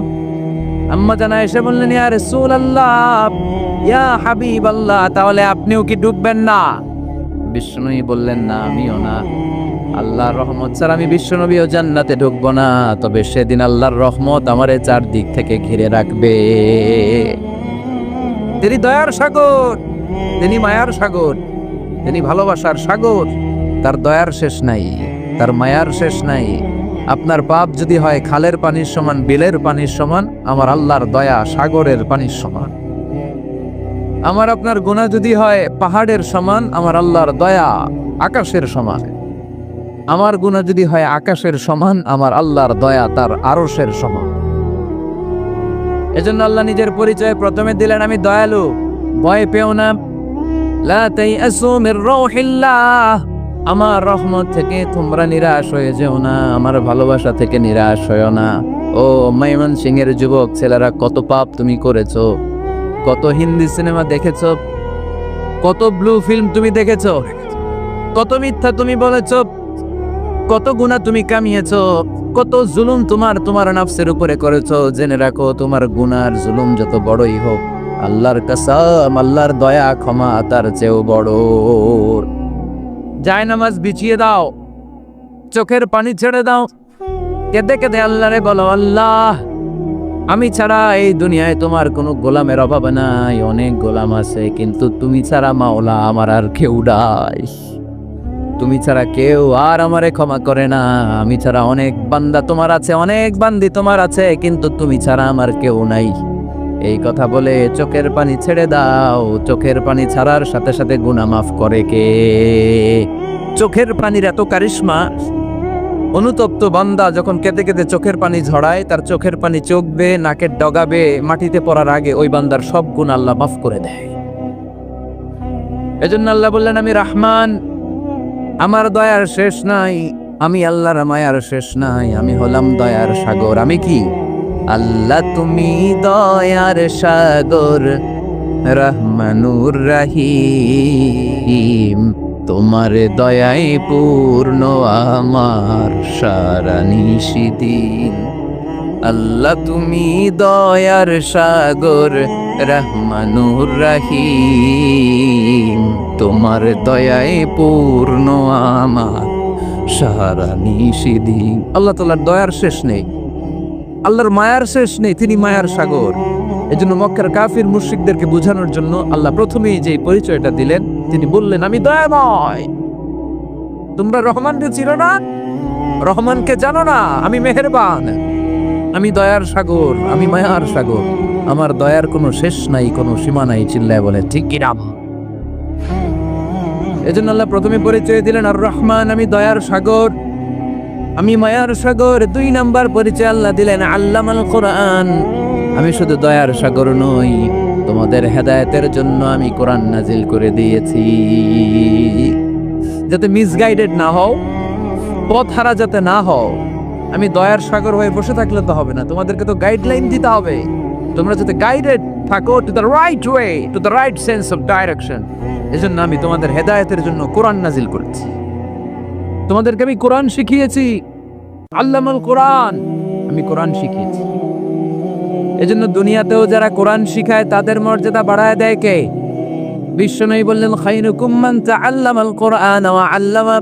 আম্মা জানা এসে বললেন, ইয়া রাসূলুল্লাহ, ইয়া হাবিবাল্লাহ, তাহলে আপনিও কি ঢুকবেন না? বিশ্বনবী বললেন, না আমিও না। আল্লাহর রহমত ছাড়া আমি বিশ্বনবীও জান্নাতে ঢুকবো না, তবে সেদিন আল্লাহর রহমত আমারে চারদিক থেকে ঘিরে রাখবে। তিনি দয়ার সাগর, তিনি মায়ার সাগর, তিনি ভালোবাসার সাগর। তার দয়ার শেষ নাই, তার মায়ার শেষ নাই। আপনার পাপ যদি হয় খালের পানির সমান, বিলের পানির সমান, আমার আল্লাহর দয়া সাগরের পানির সমান। আমার আপনার গুনাহ যদি হয় পাহাড়ের সমান, আমার আল্লাহর দয়া আকাশের সমান। আমার গুনাহ যদি হয় আকাশের সমান, আমার আল্লাহর দয়া তার আরশের সমান। এজন্য আল্লাহ নিজের পরিচয় প্রথমে দিলেন, আমি দয়ালু, ভয় পেও না। লা তাইআসু মির রাউহিল্লাহ, আমার রহমত থেকে তোমরা নিরাশ হয়ে যেও না, আমার ভালোবাসা থেকে নিরাশ হয়েও না। ও ময়মনসিংহের যুবক ছেলেরা, কত পাপ তুমি করেছো, কত হিন্দি সিনেমা দেখেছো, কত ব্লু ফিল্ম তুমি দেখেছো, কত মিথ্যা তুমি বলেছো, কত গুনাহ তুমি কামিয়েছো, কত জুলুম তোমার নাফসের উপরে করেছো। জেনে রাখো, তোমার গুনার জুলুম যত বড়ই হোক, আল্লাহর কসম, আল্লাহর দয়া ক্ষমা তার চেয়েও বড়। জায়নামাজ বিছিয়ে দাও, চোখের পানি ছেড়ে দাও, কেঁদে কেঁদে আল্লাহরে বলো, আল্লাহ আমি ছাড়া এই দুনিয়ায় তোমার কোনো গোলামের অভাব নাই, অনেক গোলাম আছে, কিন্তু তুমি ছাড়া মাওলা আমার আর কেউ নাই। তুমি ছাড়া কেউ আর আমারে ক্ষমা করে না। আমি ছাড়া অনেক বান্দা তোমার আছে, অনেক বান্দি তোমার আছে, কিন্তু তুমি ছাড়া আমার কেউ নাই। এই কথা বলে চোখের পানি ছেড়ে দাও। চোখের পানি ছাড়ার সাথে সাথে গুনাহ মাফ করে কে? চোখের পানির এত কারিশমা, অনুতপ্ত বান্দা যখন কেঁদে কেঁদে চোখের পানি ঝরায়, তার চোখের পানি চোখবে, নাকের ডগাবে, মাটিতে পড়ার আগে ওই বান্দার সব গুনাহ আল্লাহ মাফ করে দেয়। এজন্য আল্লাহ বললেন, আমি রহমান, আমার দয়ার শেষ নাই। আমি আল্লাহর মায়ার শেষ নাই। আমি হলাম দয়ার সাগর। আমি কি? আল্লাহ তুমি দয়ার সাগর, রহমানুর রহিম, তোমার দয়ায় পূর্ণ আমার সারা নিশিদিন। আল্লাহ তুমি দয়ার সাগর, রহমানুর রহিম, তোমার দয়ায় পূর্ণ আমার সারা নিশিদিন। আল্লাহ তাআলার দয়ার শেষ নেই, আল্লাহর মায়ার শেষ নেই, তিনি মায়ার সাগর। এজন্য মক্কার কাফির মুশরিকদেরকে বোঝানোর জন্য আল্লাহ প্রথমেই যে পরিচয়টা দিলেন, তিনি বললেন, আমি দয়াময়। তোমরা রহমানকে চিনো না, রহমানকে জানো না, আমি মেহেরবান, আমি দয়ার সাগর, আমি মায়ার সাগর, আমার দয়ার কোনো শেষ নাই, কোনো সীমা নাই। চিল্লায় বলে ঠিক কি না? এজন্য আল্লাহ প্রথমে পরিচয় দিলেন আর রহমান, আমি দয়ার সাগর, আমি মায়ার সাগর। 2 নাম্বার পরিচয় আল্লাহ দিলেন আল্লামাল কোরআন, আমি শুধু দয়ার সাগর নই, তোমাদের হেদায়েতের জন্য আমি কোরআন নাজিল করে দিয়েছি, যাতে মিসগাইডেড না হও, পথ হারা যাতে না হও। আমি দয়ার সাগর হয়ে বসে থাকলে তো হবে না, তোমাদেরকে তো গাইডলাইন দিতে হবে, তোমরা যাতে গাইডেড থাকো two the right way, two the right sense of direction. এজন্য আমি তোমাদের হেদায়েতের জন্য কোরআন নাজিল করেছি। তোমাদেরকে আমি কোরআন শিখিয়েছি, আল্লামাল কোরআন, আমি কোরআন শিখিয়েছি। এজন্য দুনিয়াতেও যারা কোরআন শিখায় তাদের মর্যাদা বাড়ায় দেয় কে? বিশ্বনবী বললেন, খায়রুকুম মান তাআল্লামাল কোরআন ওয়া আল্লামা।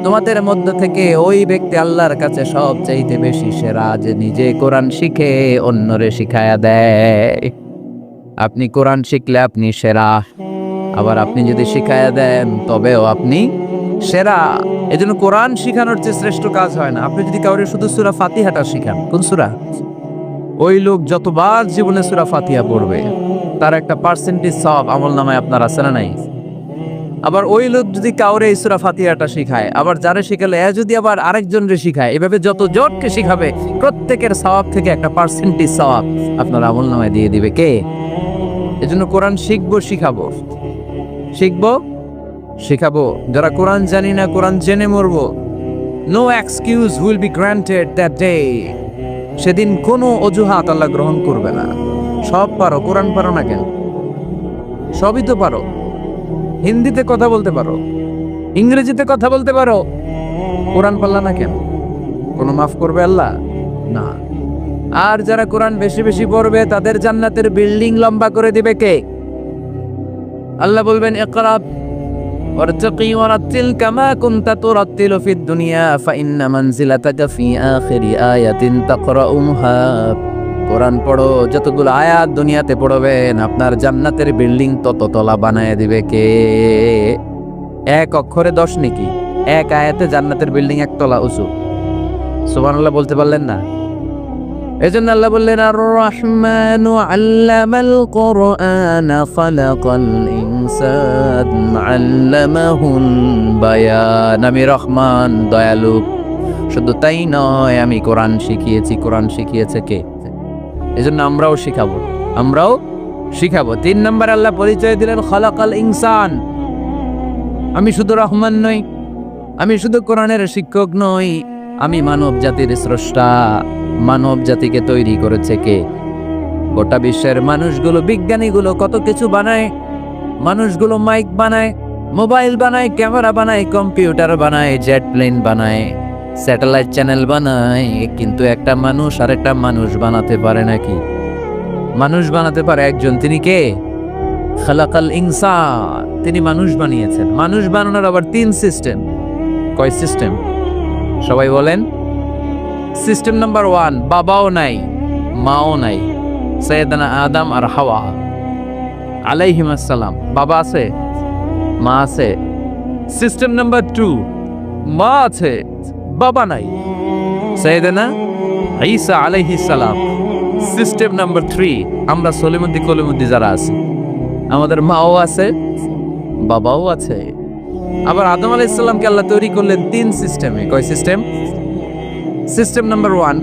তোমাদের মধ্য থেকে ওই ব্যক্তি আল্লাহর কাছে সবচাইতে বেশি সেরা, যে নিজে কোরআন শিখে অন্যরে শিখায়া দেয়। আপনি কোরআন শিখলে আপনি সেরা, আবার আপনি যদি শিখায়া দেন তবেও আপনি সেরা। এজন্য কোরআন শিখানোর চেয়ে শ্রেষ্ঠ কাজ হয় না। আপনি যদি কাউরে শুধু সূরা ফাতিহাটা শিখান, কোন সূরা, ওই লোক যতবার জীবনে সূরা ফাতিহা পড়বে তার একটা পার্সেন্টেজ সওয়াব আমলনামায় আপনার আছে না নাই? আবার ওই লোক যদি কাউরে এই সূরা ফাতিহাটা শিখায়, আবার যারে শিখালে যদি আবার আরেকজনরে শিখায়, এভাবে যত জনকে শিখাবে প্রত্যেকের সওয়াব থেকে একটা পার্সেন্টেজ সওয়াব আপনার আমলনামায় দিয়ে দিবে কে? এজন্য কোরআন শিখবো, শিখাবো, শিখবো, শিখাবো। যারা কোরআন জানি না, কোরআন জেনে মরবো। No excuse will be granted that day. সেদিন কোনো অজুহাত আল্লাহ গ্রহণ করবে না। সব পারো, কোরআন পারো না কেন? সবই তো পারো। হিন্দিতে কথা বলতে পারো, ইংরেজিতে কথা বলতে পারো, কোরআন পারলা না কেন? কোনো মাফ করবে আল্লাহ? না। আর যারা কোরআন বেশি বেশি পড়বে তাদের জান্নাতের বিল্ডিং লম্বা করে দিবে কে? আল্লাহ বলবেন, ইকরা ওয়ারতাকি ওয়ারাতিল কামা কুনতা তুরাতিলু ফিদ দুনিয়া ফাইন্না মানজিলাতাকা ফি আখিরি আয়াতিন তাকরাউহা। কোরআন পড়ো, যতগুলো আয়াত দুনিয়াতে পড়বেন আপনার জান্নাতের বিল্ডিং তত তলা বানায় দিবে কে? এক অক্ষরে 10 নেকি, এক আয়াতে জান্নাতের বিল্ডিং একতলা উঁচু। সুবহানাল্লাহ বলতে পারলেন না? এজন্য আল্লাহ বললেন, আর রহমানু আল্লামাল কোরআন খালাকাল ইনসান আল্লামাহুল বায়ান। আমি রহমান, দয়ালু। শুধু তাই নয়, আমি কোরআন শিখিয়েছি। কোরআন শিখিয়েছে কে? এজন্য আমরাও শিখাবো, আমরাও শিখাবো। 3 নম্বর আল্লাহ পরিচয় দিলেন, খালাকাল ইনসান। আমি শুধু রহমান নই, আমি শুধু কোরআনের শিক্ষক নই, আমি মানব জাতির স্রষ্টা। মানব জাতিকে তৈরি করেছে কে? গোটা বিশ্বের মানুষগুলো, বিজ্ঞানীগুলো কত কিছু বানায়। মানুষগুলো মাইক বানায়, মোবাইল বানায়, ক্যামেরা বানায়, কম্পিউটার বানায়, জেট প্লেন বানায়, স্যাটেলাইট চ্যানেল বানায়, কিন্তু একটা মানুষ আর একটা মানুষ বানাতে পারে নাকি? মানুষ বানাতে পারে একজন, তিনি কে? খালাকাল ইনসান, তিনি মানুষ বানিয়েছেন। মানুষ বানানোর আবার 3 সিস্টেম। কয় সিস্টেম? সবাই বলেন। সিস্টেম নাম্বার 1, বাবাও নাই, মাও নাই। সৈয়দনা আদম আর হাওয়া আলাইহিস সালাম, বাবা আছে, মা আছে। সিস্টেম নাম্বার 2, মা আছে, বাবা নাই। সৈয়দনা ঈসা আলাইহিস সালাম। সিস্টেম নাম্বার 3, আমরা সলিমুদ্দি কলিমুদ্দি যারা আছি, আমাদের মাও আছে, বাবাও আছে। আবার আদম আলাইহিস সালামকে আল্লাহ তৈরি করলেন 3 সিস্টেমে। কয় সিস্টেম? সিস্টেম নাম্বার 1,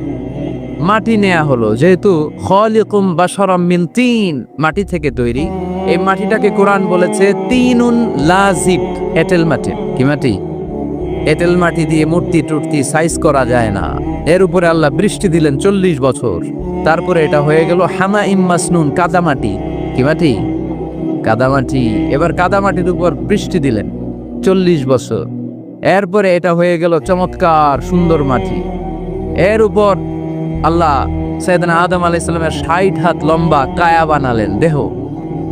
মাটি নেয়া হলো। যেহেতু খালিকুম বাশারাম মিন তিন, মাটি থেকে তৈরি। এই মাটিটাকে কোরআন বলেছে তিনুন লাজিব, এঁটেল মাটি। কি মাটি? এঁটেল মাটি দিয়ে মূর্তি টুর্তি সাইজ করা যায় না। এর উপরে আল্লাহ বৃষ্টি দিলেন 40 বছর। তারপরে এটা হয়ে গেল হামাইম মাসনুন, কাদামাটি। কি মাটি? কাদামাটি। এবার কাদামাটির উপর বৃষ্টি দিলেন 40 বছর। এরপরে এটা হয়ে গেল চমৎকার সুন্দর মাটি। এর উপর আল্লাহ সাইয়েদনা আদম আলাইহিস সালামের 60 হাত লম্বা কায়া বানালেন, দেহ।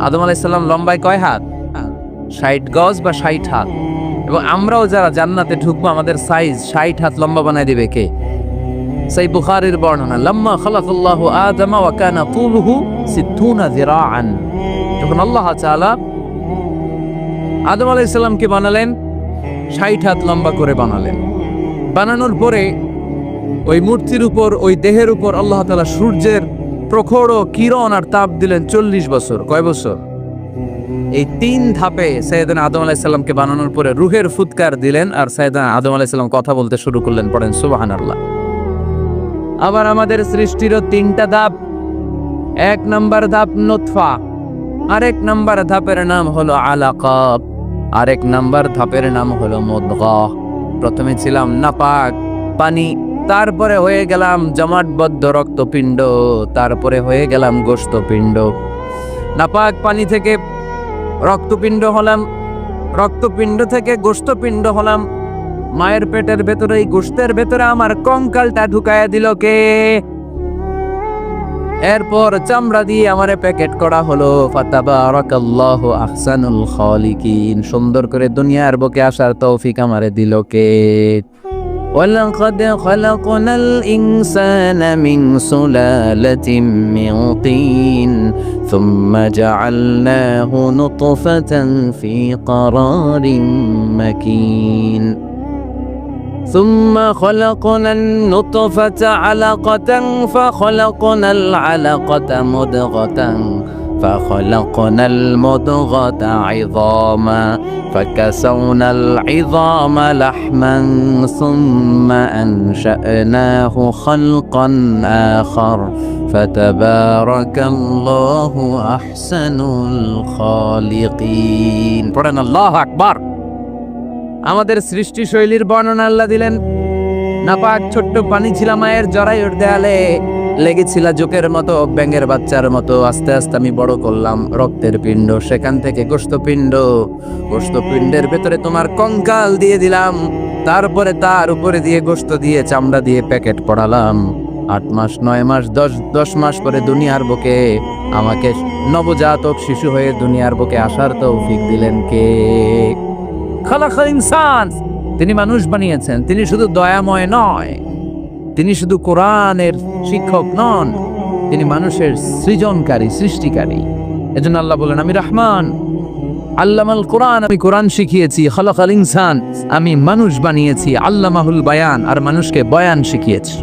আদম আলাইহিস সালাম লম্বায় কয় হাত? 60 গজ বা 60 হাত। এবং আমরাও যারা জান্নাতে ঢুকবো আমাদের সাইজ 60 হাত লম্বা বানায় দিবে কে? সেই বুখারীর বর্ণনা, লাম্মা খালাকাল্লাহু আদম ওয়া কানা তুলুহু 60 যিরাআন। যখন আল্লাহ তাআলা আদম আলাইহিস সালামকে বানালেন 60 হাত লম্বা করে বানালেন। বানানোর পরে ওই মূর্তির উপর, ওই দেহের উপর আল্লাহ তাআলা সূর্যের প্রখর কিরণ আর তাপ দিলেন 40 বছর। কয় বছর? এই 3 ধাপে সাইয়েদনা আদম আলাইহিস সালামকে বানানোর পরে রূহের ফুৎকার দিলেন, আর সাইয়েদনা আদম আলাইহিস সালাম কথা বলতে শুরু করলেন। পড়েন সুবহানাল্লাহ। আবার আমাদের সৃষ্টিরও 3টা ধাপ। 1 নাম্বার ধাপ নুতফা, আরেক নাম্বার ধাপের নাম হলো আলাকা, আরেক নাম্বার ধাপের নাম হলো মুদগাহ। প্রথমে ছিলাম নাপাক পানি, তারপরে হয়ে গেলাম জমাটবদ্ধ রক্তপিণ্ড, তারপরে হয়ে গেলাম গোশতপিণ্ড। নাপাক পানি থেকে রক্তপিণ্ড হলাম, রক্তপিণ্ড থেকে গোশতপিণ্ড হলাম, মায়ের পেটের ভেতরে এই গোশতের ভেতরে আমার কঙ্কালটা ঢুকায়া দিল কে? এরপর চামড়া দিয়ে আমারে প্যাকেট করা হলো। ফাতাবারাকাল্লাহু আহসানুল খালিকিন, সুন্দর করে দুনিয়ার বুকে আসার তৌফিক আমারে দিল কে? ওয়ালাকাদ খালাকনাল ইনসানা মিন সুলালাতিন মিন তিন সুম্মা জাআলনাহু নুতফাতান ফি ক্বারারিন মাকিন ثم خلقنا النطفة علقة فخلقنا العلقة مضغة فخلقنا المضغة عظاما فكسونا العظام لحما ثم أنشأناه خلقا آخر فتبارك الله أحسن الخالقين. পড়েন আল্লাহু আকবার। আমাদের সৃষ্টি শৈলীর বর্ণনা আল্লাহ দিলেন। নাপাক ছোট্ট পানি ছিল মায়ের জরায়ুর দেয়ালে, লেগেছিল জোকের মতো, ব্যাঙের বাচ্চার মতো। আস্তে আস্তে আমি বড় করলাম রক্তের পিণ্ড, সেখান থেকে গোশতপিণ্ড, গোশতপিণ্ডের ভেতরে তোমার কঙ্কাল দিয়ে দিলাম, তারপরে তার উপরে দিয়ে গোশত দিয়ে চামড়া দিয়ে প্যাকেট পড়ালাম। 8 মাস 9 মাস 10 মাস করে দুনিয়ার বুকে আমাকে নবজাতক শিশু হয়ে দুনিয়ার বুকে আসার তৌফিক দিলেন কে? খালাকাল ইনসান, তিনি মানুষ বানিয়েছেন। তিনি শুধু দয়াময় নয়, তিনি শুধু কোরআনের শিক্ষক নন, তিনি মানুষের সৃজনকারী, সৃষ্টিকারী। এজন্য আল্লাহ বলেন, আমি রহমান, আল্লামাল কোরআন, আমি কোরআন শিখিয়েছি। খালাকাল ইনসান, আমি মানুষ বানিয়েছি। আল্লামাহুল বায়ান, আর মানুষকে বয়ান শিখিয়েছি।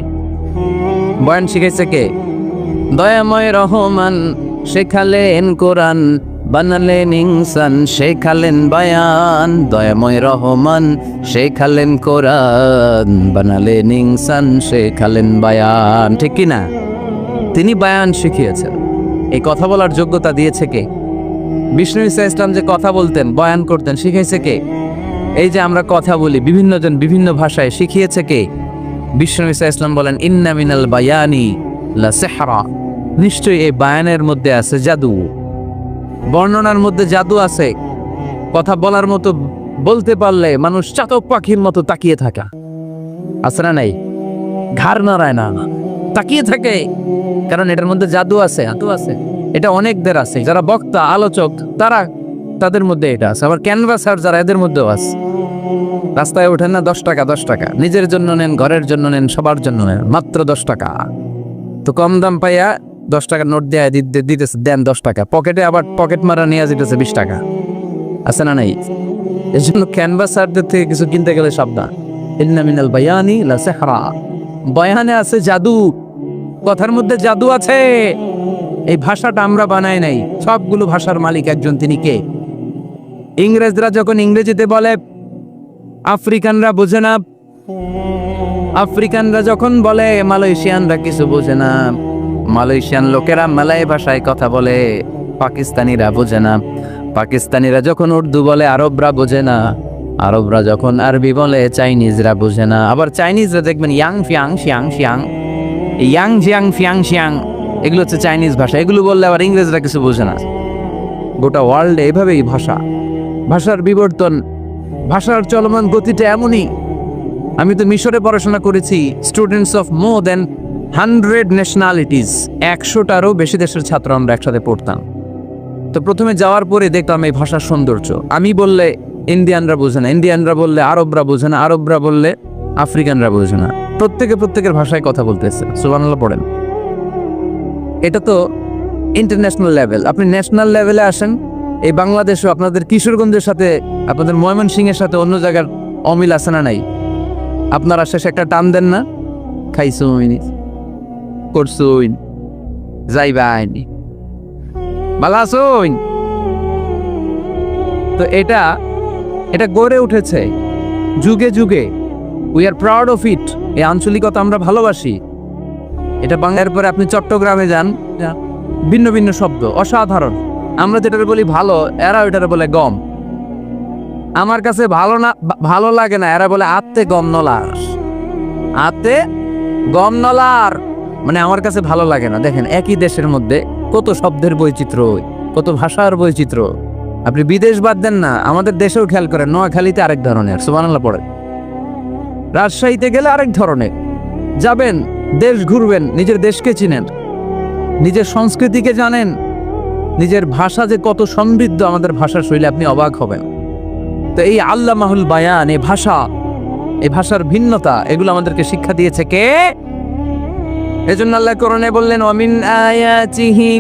বয়ান শিখাইছে কে? দয়াময় রহমান শেখালেন কোরআন, বানালেন ইনসান শেখালেন বায়ান। দয়াময় রহমান শেখালেন কোরআন, বানালেন ইনসান শেখালেন বায়ান। ঠিক কি না? তিনি বায়ান শিখিয়েছেন। এই কথা বলার যোগ্যতা দিয়েছে কে? বিষ্ণু ঈসা ইসলাম যে কথা বলতেন, বয়ান করতেন, শিখাইছে কে? এই যে আমরা কথা বলি বিভিন্ন জন বিভিন্ন ভাষায়, শিখিয়েছে কে? বিষ্ণু ঈসা ইসলাম বলেন, ইন্না মিনাল বায়ানি লা সিহরা, নিশ্চয়ই এই বায়ানের মধ্যে আছে জাদু, বর্ণনার মধ্যে জাদু আছে। কথা বলার মতো, বলতে পারলে মানুষ চাতক পাখির মতো তাকিয়ে থাকা আছে না নাই? ঘাড় নাড়ায় না, তাকিয়ে থাকে, কারণ এটার মধ্যে জাদু আছে, জাদু আছে। এটা অনেকদের আছে, যারা বক্তা আলোচক তাদের মধ্যে এটা আছে। আবার ক্যানভাসার যারা, এদের মধ্যেও আছে। রাস্তায় ওঠেন না 10 টাকা 10 টাকা, নিজের জন্য নেন, ঘরের জন্য নেন, সবার জন্য নেন, মাত্র 10 টাকা। তো কম দাম পাইয়া 10 টাকার নোট দিয়ে দিতেছে, দেন 10 টাকা, পকেটে আবার পকেট মারা নিয়ে যেতেছে 20 টাকা। আছে না নাই? এই জন্য ক্যানভাসারদের থেকে কিছু কিনতে গেলে সাবধান। ইন্না মিনাল বায়ানি লা সিহরা, বয়ানে আছে জাদু, কথার মধ্যে জাদু আছে। এই ভাষাটা আমরা বানাই নাই, সবগুলো ভাষার মালিক একজন, তিনি কে? ইংরেজরা যখন ইংরেজিতে বলে আফ্রিকানরা বোঝে না, আফ্রিকানরা যখন বলে মালয়েশিয়ানরা কিছু বোঝে না, মালয়েশিয়ান লোকেরা মালয় ভাষায় কথা বলে, পাকিস্তানিরা বোঝে না, পাকিস্তানিরা যখন উর্দু বলে আরবরা বোঝে না, আরবরা যখন আরবি বলে চাইনিজরা বোঝে না। আবার চাইনিজরা দেখবেন ইয়াং ফিয়াং শিয়াং শিয়াং, ইয়াং জিয়াং ফিয়াং শিয়াং, এগুলো হচ্ছে চাইনিজ ভাষা। এগুলো বললে আবার ইংরেজরা কিছু বোঝে না। গোটা ওয়ার্ল্ডে এভাবেই ভাষার বিবর্তন, ভাষার চলমান গতিটা এমনই। আমি তো মিশরে পড়াশোনা করেছি, students of more than 100 nationalities, 100টারও বেশি দেশের ছাত্র আমরা একসাথে পড়তাম। তো প্রথমে যাওয়ার পরে দেখলাম এই ভাষার সৌন্দর্য। আমি বললে ইন্ডিয়ানরা বোঝে না, ইন্ডিয়ানরা বললে আরবরা বোঝে না, আরবরা বললে আফ্রিকানরা বোঝে না। প্রত্যেকের ভাষায় কথা বলতেছে। সুবহানাল্লাহ পড়েন। এটা তো ইন্টারন্যাশনাল লেভেল। আপনি ন্যাশনাল লেভেলে আসেন, এই বাংলাদেশও আপনাদের কিশোরগঞ্জের সাথে, আপনাদের ময়মনসিংহের সাথে অন্য জায়গার অমিল আছে না নাই? আপনারা শেষে একটা টান দেন না, খাইছুন করছুন যাইবাইনি ভালো আছুন। তো এটা গড়ে উঠেছে যুগে যুগে। We are proud of it. এই আঞ্চলিকতা আমরা ভালোবাসি। এটা বাংলার পরে আপনি চট্টগ্রামে যান, ভিন্ন ভিন্ন শব্দ, অসাধারণ। আমরা যেটা বলি ভালো, এরা ওইটারে বলে গম। আমার কাছে ভালো লাগে না, এরা বলে আত্তে গম নলার, আত্তে গম নলার, মানে আমার কাছে ভালো লাগে না। দেখেন একই দেশের মধ্যে কত শব্দের বৈচিত্র্য, কত ভাষার বৈচিত্র্য। আপনি বিদেশ বাদ দেন না, আমাদের দেশেও খেয়াল করেন, নোয়াখালীতে আরেক ধরনের, সুবহানাল্লাহ পড়ে। রাজশাহীতে গেলে আরেক ধরনের। যাবেন, দেশ ঘুরবেন, নিজের দেশকে চিনেন, নিজের সংস্কৃতিকে জানেন, নিজের ভাষা যে কত সমৃদ্ধ, আমাদের ভাষা শৈলী, আপনি অবাক হবেন। তো এই আল্লামাহুল বায়ান, এই ভাষার ভিন্নতা, এগুলো আমাদেরকে শিক্ষা দিয়েছে কে? এজন্য আল্লাহ কোরআনে বললেন, ওয়ামিন আয়াতিহি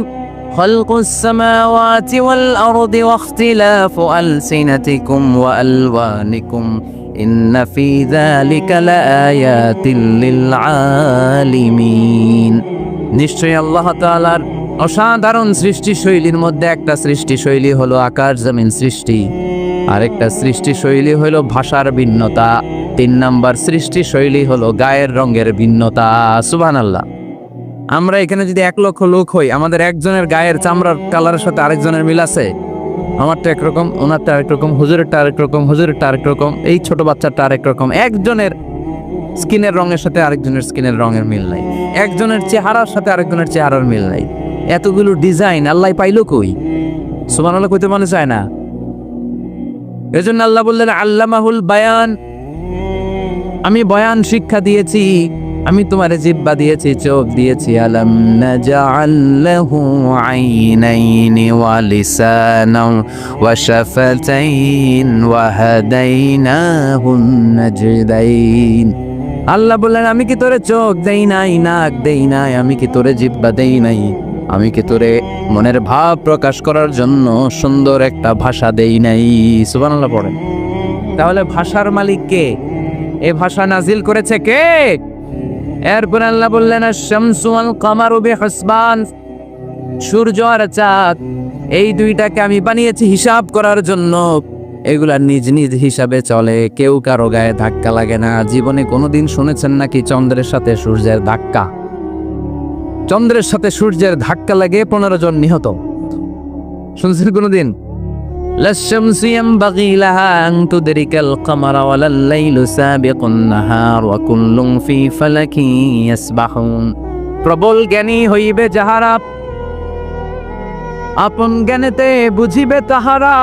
খালকুস সামাওয়াতি ওয়াল আরদি ওয়াখতিলাফু আলসিনাতিকুম ওয়া আলওয়ানিকুম ইন্না ফি যালিকা লাআয়াতিন লিল আলিমিন। নিশ্চয়ই আল্লাহ তাআলার অসাধারণ সৃষ্টিশৈলীর মধ্যে একটা সৃষ্টিশৈলী হলো আকাশ জমিন সৃষ্টি, আরেকটা সৃষ্টিশৈলী হলো ভাষার ভিন্নতা, 3 নাম্বার সৃষ্টিশৈলী হলো গায়ের রঙের ভিন্নতা। সুবহানাল্লাহ। আমরা এখানে যদি 1 লক্ষ লোক হই, আমাদের একজনের গায়ের চামড়ার কালারের সাথে আরেকজনের মিল আছে? আমারটা একরকম, ওনারটা আরেক রকম, হুজুরেরটা আরেক রকম, হুজুরেরটা আরেক রকম, এই ছোট বাচ্চাটা আরেক রকম। একজনের স্কিনের রঙের সাথে আরেকজনের স্কিনের রঙের মিল নাই, একজনের চেহারার সাথে আরেকজনের চেহারার মিল নাই। এতগুলো ডিজাইন আল্লাহ পাইলো কই? সুবহানাল্লাহ কইতে মনে চায় না। এজন্য আল্লাহ বললেন আল্লামাহুল বায়ান, আমি বয়ান শিক্ষা দিয়েছি, আমি তোমার জিহ্বা দিয়েছি, চোখ দিয়েছি। আলাম নাজআল লাহু আইনাইনি ওয়া লিসানান ওয়া শাফাতাইন ওয়া হাদাইনাহুন নাজদাইন। আল্লাহ বললেন, আমি কি তোরে চোখ দেই নাই, নাক দেই নাই, আমি কি তোরে জিহ্বা দেই নাই, আমি কি তোরে মনের ভাব প্রকাশ করার জন্য সুন্দর একটা ভাষা দেই নাই? সুবহানাল্লাহ পড়েন। তাহলে ভাষার মালিক কে? এই ভাষা নাজিল করেছে কে? এরপর আল্লাহ বললেন, আশ-শামসু ওয়াল কামারু বিহুসবান, সূর্য আর চাঁদ, এই দুইটাকে আমি বানিয়েছি হিসাব করার জন্য। এগুলা নিজ নিজ হিসাবে চলে, কেউ কারো গায়ে ধাক্কা লাগে না। জীবনে কোনোদিন শুনেছেন নাকি চন্দ্রের সাথে সূর্যের ধাক্কা? চন্দ্রের সাথে সূর্যের ধাক্কা লাগে 15 জন নিহত, শুনছেন কোনোদিন? লাশ-শামসু ইয়ানবাগি লাহা আন তুদরিকাল কামারা ওয়ালাল লাইলু সাবিকুন নাহার ওয়া কুল্লুন ফি ফালাকিন ইয়াসবাহুন। প্রবল জ্ঞানী হইবে যাহারা, আপন জ্ঞানেতে বুঝিবে তাহারা।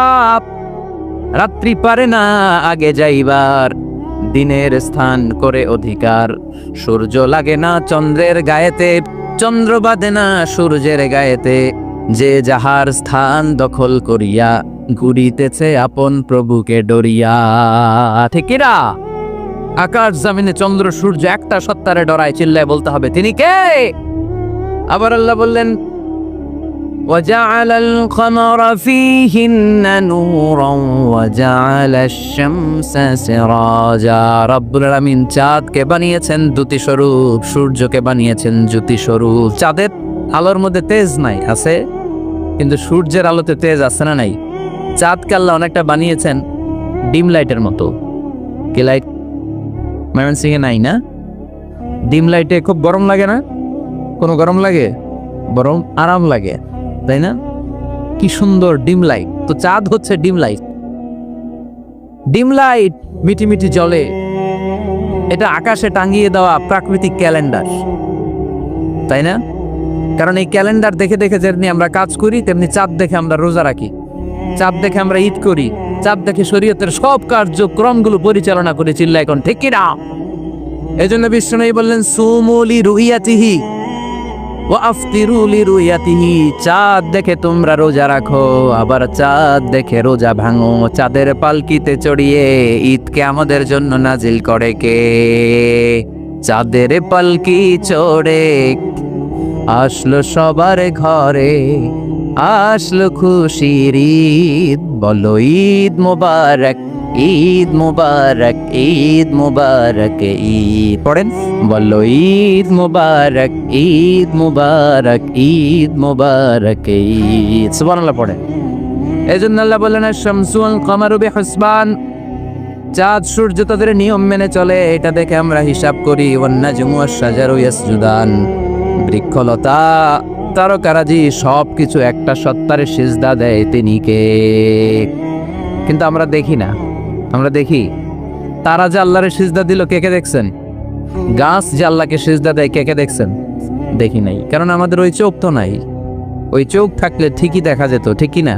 রাত্রি পারে না আগে যাইবার, দিনের স্থান করে অধিকার। সূর্য লাগে না চন্দ্রের গায়েতে, চন্দ্র বাঁধে না সূর্যের গায়েতে। যে যাহার স্থান দখল করিয়া, ঘুরিতেছে আপন প্রভুকে ডরিয়া। ঠিকিরা? আকাশ জমিনে চন্দ্র সূর্য একটা সত্তারে ডরায়, চিল্লায় বলতে হবে তিনি কে? আবার আল্লাহ বললেন, وجعل القمر فيهن نورا وجعل الشمس سراجا। রব্বুল আলামিন চাঁদকে বানিয়েছেন দ্যুতি স্বরূপ, সূর্যকে বানিয়েছেন জ্যোতি স্বরূপ। চাঁদের আলোর মধ্যে তেজ নাই, আছে, কিন্তু সূর্যের আলোতে তেজ আছে না নাই? চাঁদকে আল্লাহ অনেকটা বানিয়েছেন ডিম লাইটের মতো। কি লাইট ময়মনসিংহে নাই না? ডিম লাইটে খুব গরম লাগে না? কোনো গরম লাগে? বরং আরাম লাগে, তাই না? কি সুন্দর ডিম লাইট। তো চাঁদ হচ্ছে ডিম লাইট। ডিম লাইট মিটি মিটি জ্বলে, এটা আকাশে টাঙিয়ে দেওয়া প্রাকৃতিক ক্যালেন্ডার, তাই না? কারণ এই ক্যালেন্ডার দেখে দেখে যেমনি আমরা কাজ করি, তেমনি চাঁদ দেখে আমরা রোজা রাখি, চাঁদ দেখে আমরা ঈদ করি, চাঁদ দেখে শরীয়তের সব কার্যক্রমগুলো পরিচালনা করে। চিল্লা এখন ঠিক কি না? এই জন্য বিষ্ণু বললেন, সুমু লিরুইয়াতিহি ওয়া আফতিরু লিরুইয়াতিহি। চাঁদ দেখে তোমরা রোজা রাখো, আবার চাঁদ দেখে রোজা ভাঙো। চাঁদের পালকিতে চড়িয়ে ঈদকে আমাদের জন্য নাজিল করে কে? চাঁদের পালকি চড়ে আসলো সবার ঘরে, আসলো খুশির ঈদ। বলো ঈদ মোবারক, ঈদ মোবারক, ঈদ মোবারক, ঈদ পড়েন, বলো ঈদ মোবারক, ঈদ মোবারক, ঈদ মোবারক, ঈদ। সুবহানাল্লাহ পড়েন। এই জন্য আল্লাহ বললেন, আশ-শামসু ওয়াল কামারু বিহুসবান, চাঁদ সূর্য তাদের নিয়ম মেনে চলে, এটা দেখে আমরা হিসাব করি। ওয়ান নাজমু ওয়াশ-শাজারু ইয়াসজুদান, বৃক্ষলতা তারকারাজি সব কিছু একটা সত্তারে সিজদা দেয়, তিনি কে? কিন্তু আমরা দেখি না। আমরা দেখি তারা যে আল্লাহরে সিজদা দিল, কে কে দেখছেন? গাছ যে আল্লাহকে সিজদা দেয়, কে কে দেখছেন? দেখি নাই, কারণ আমাদের ওই চোখ তো নাই। ওই চোখ থাকলে ঠিকই দেখা যেত, ঠিক কি না?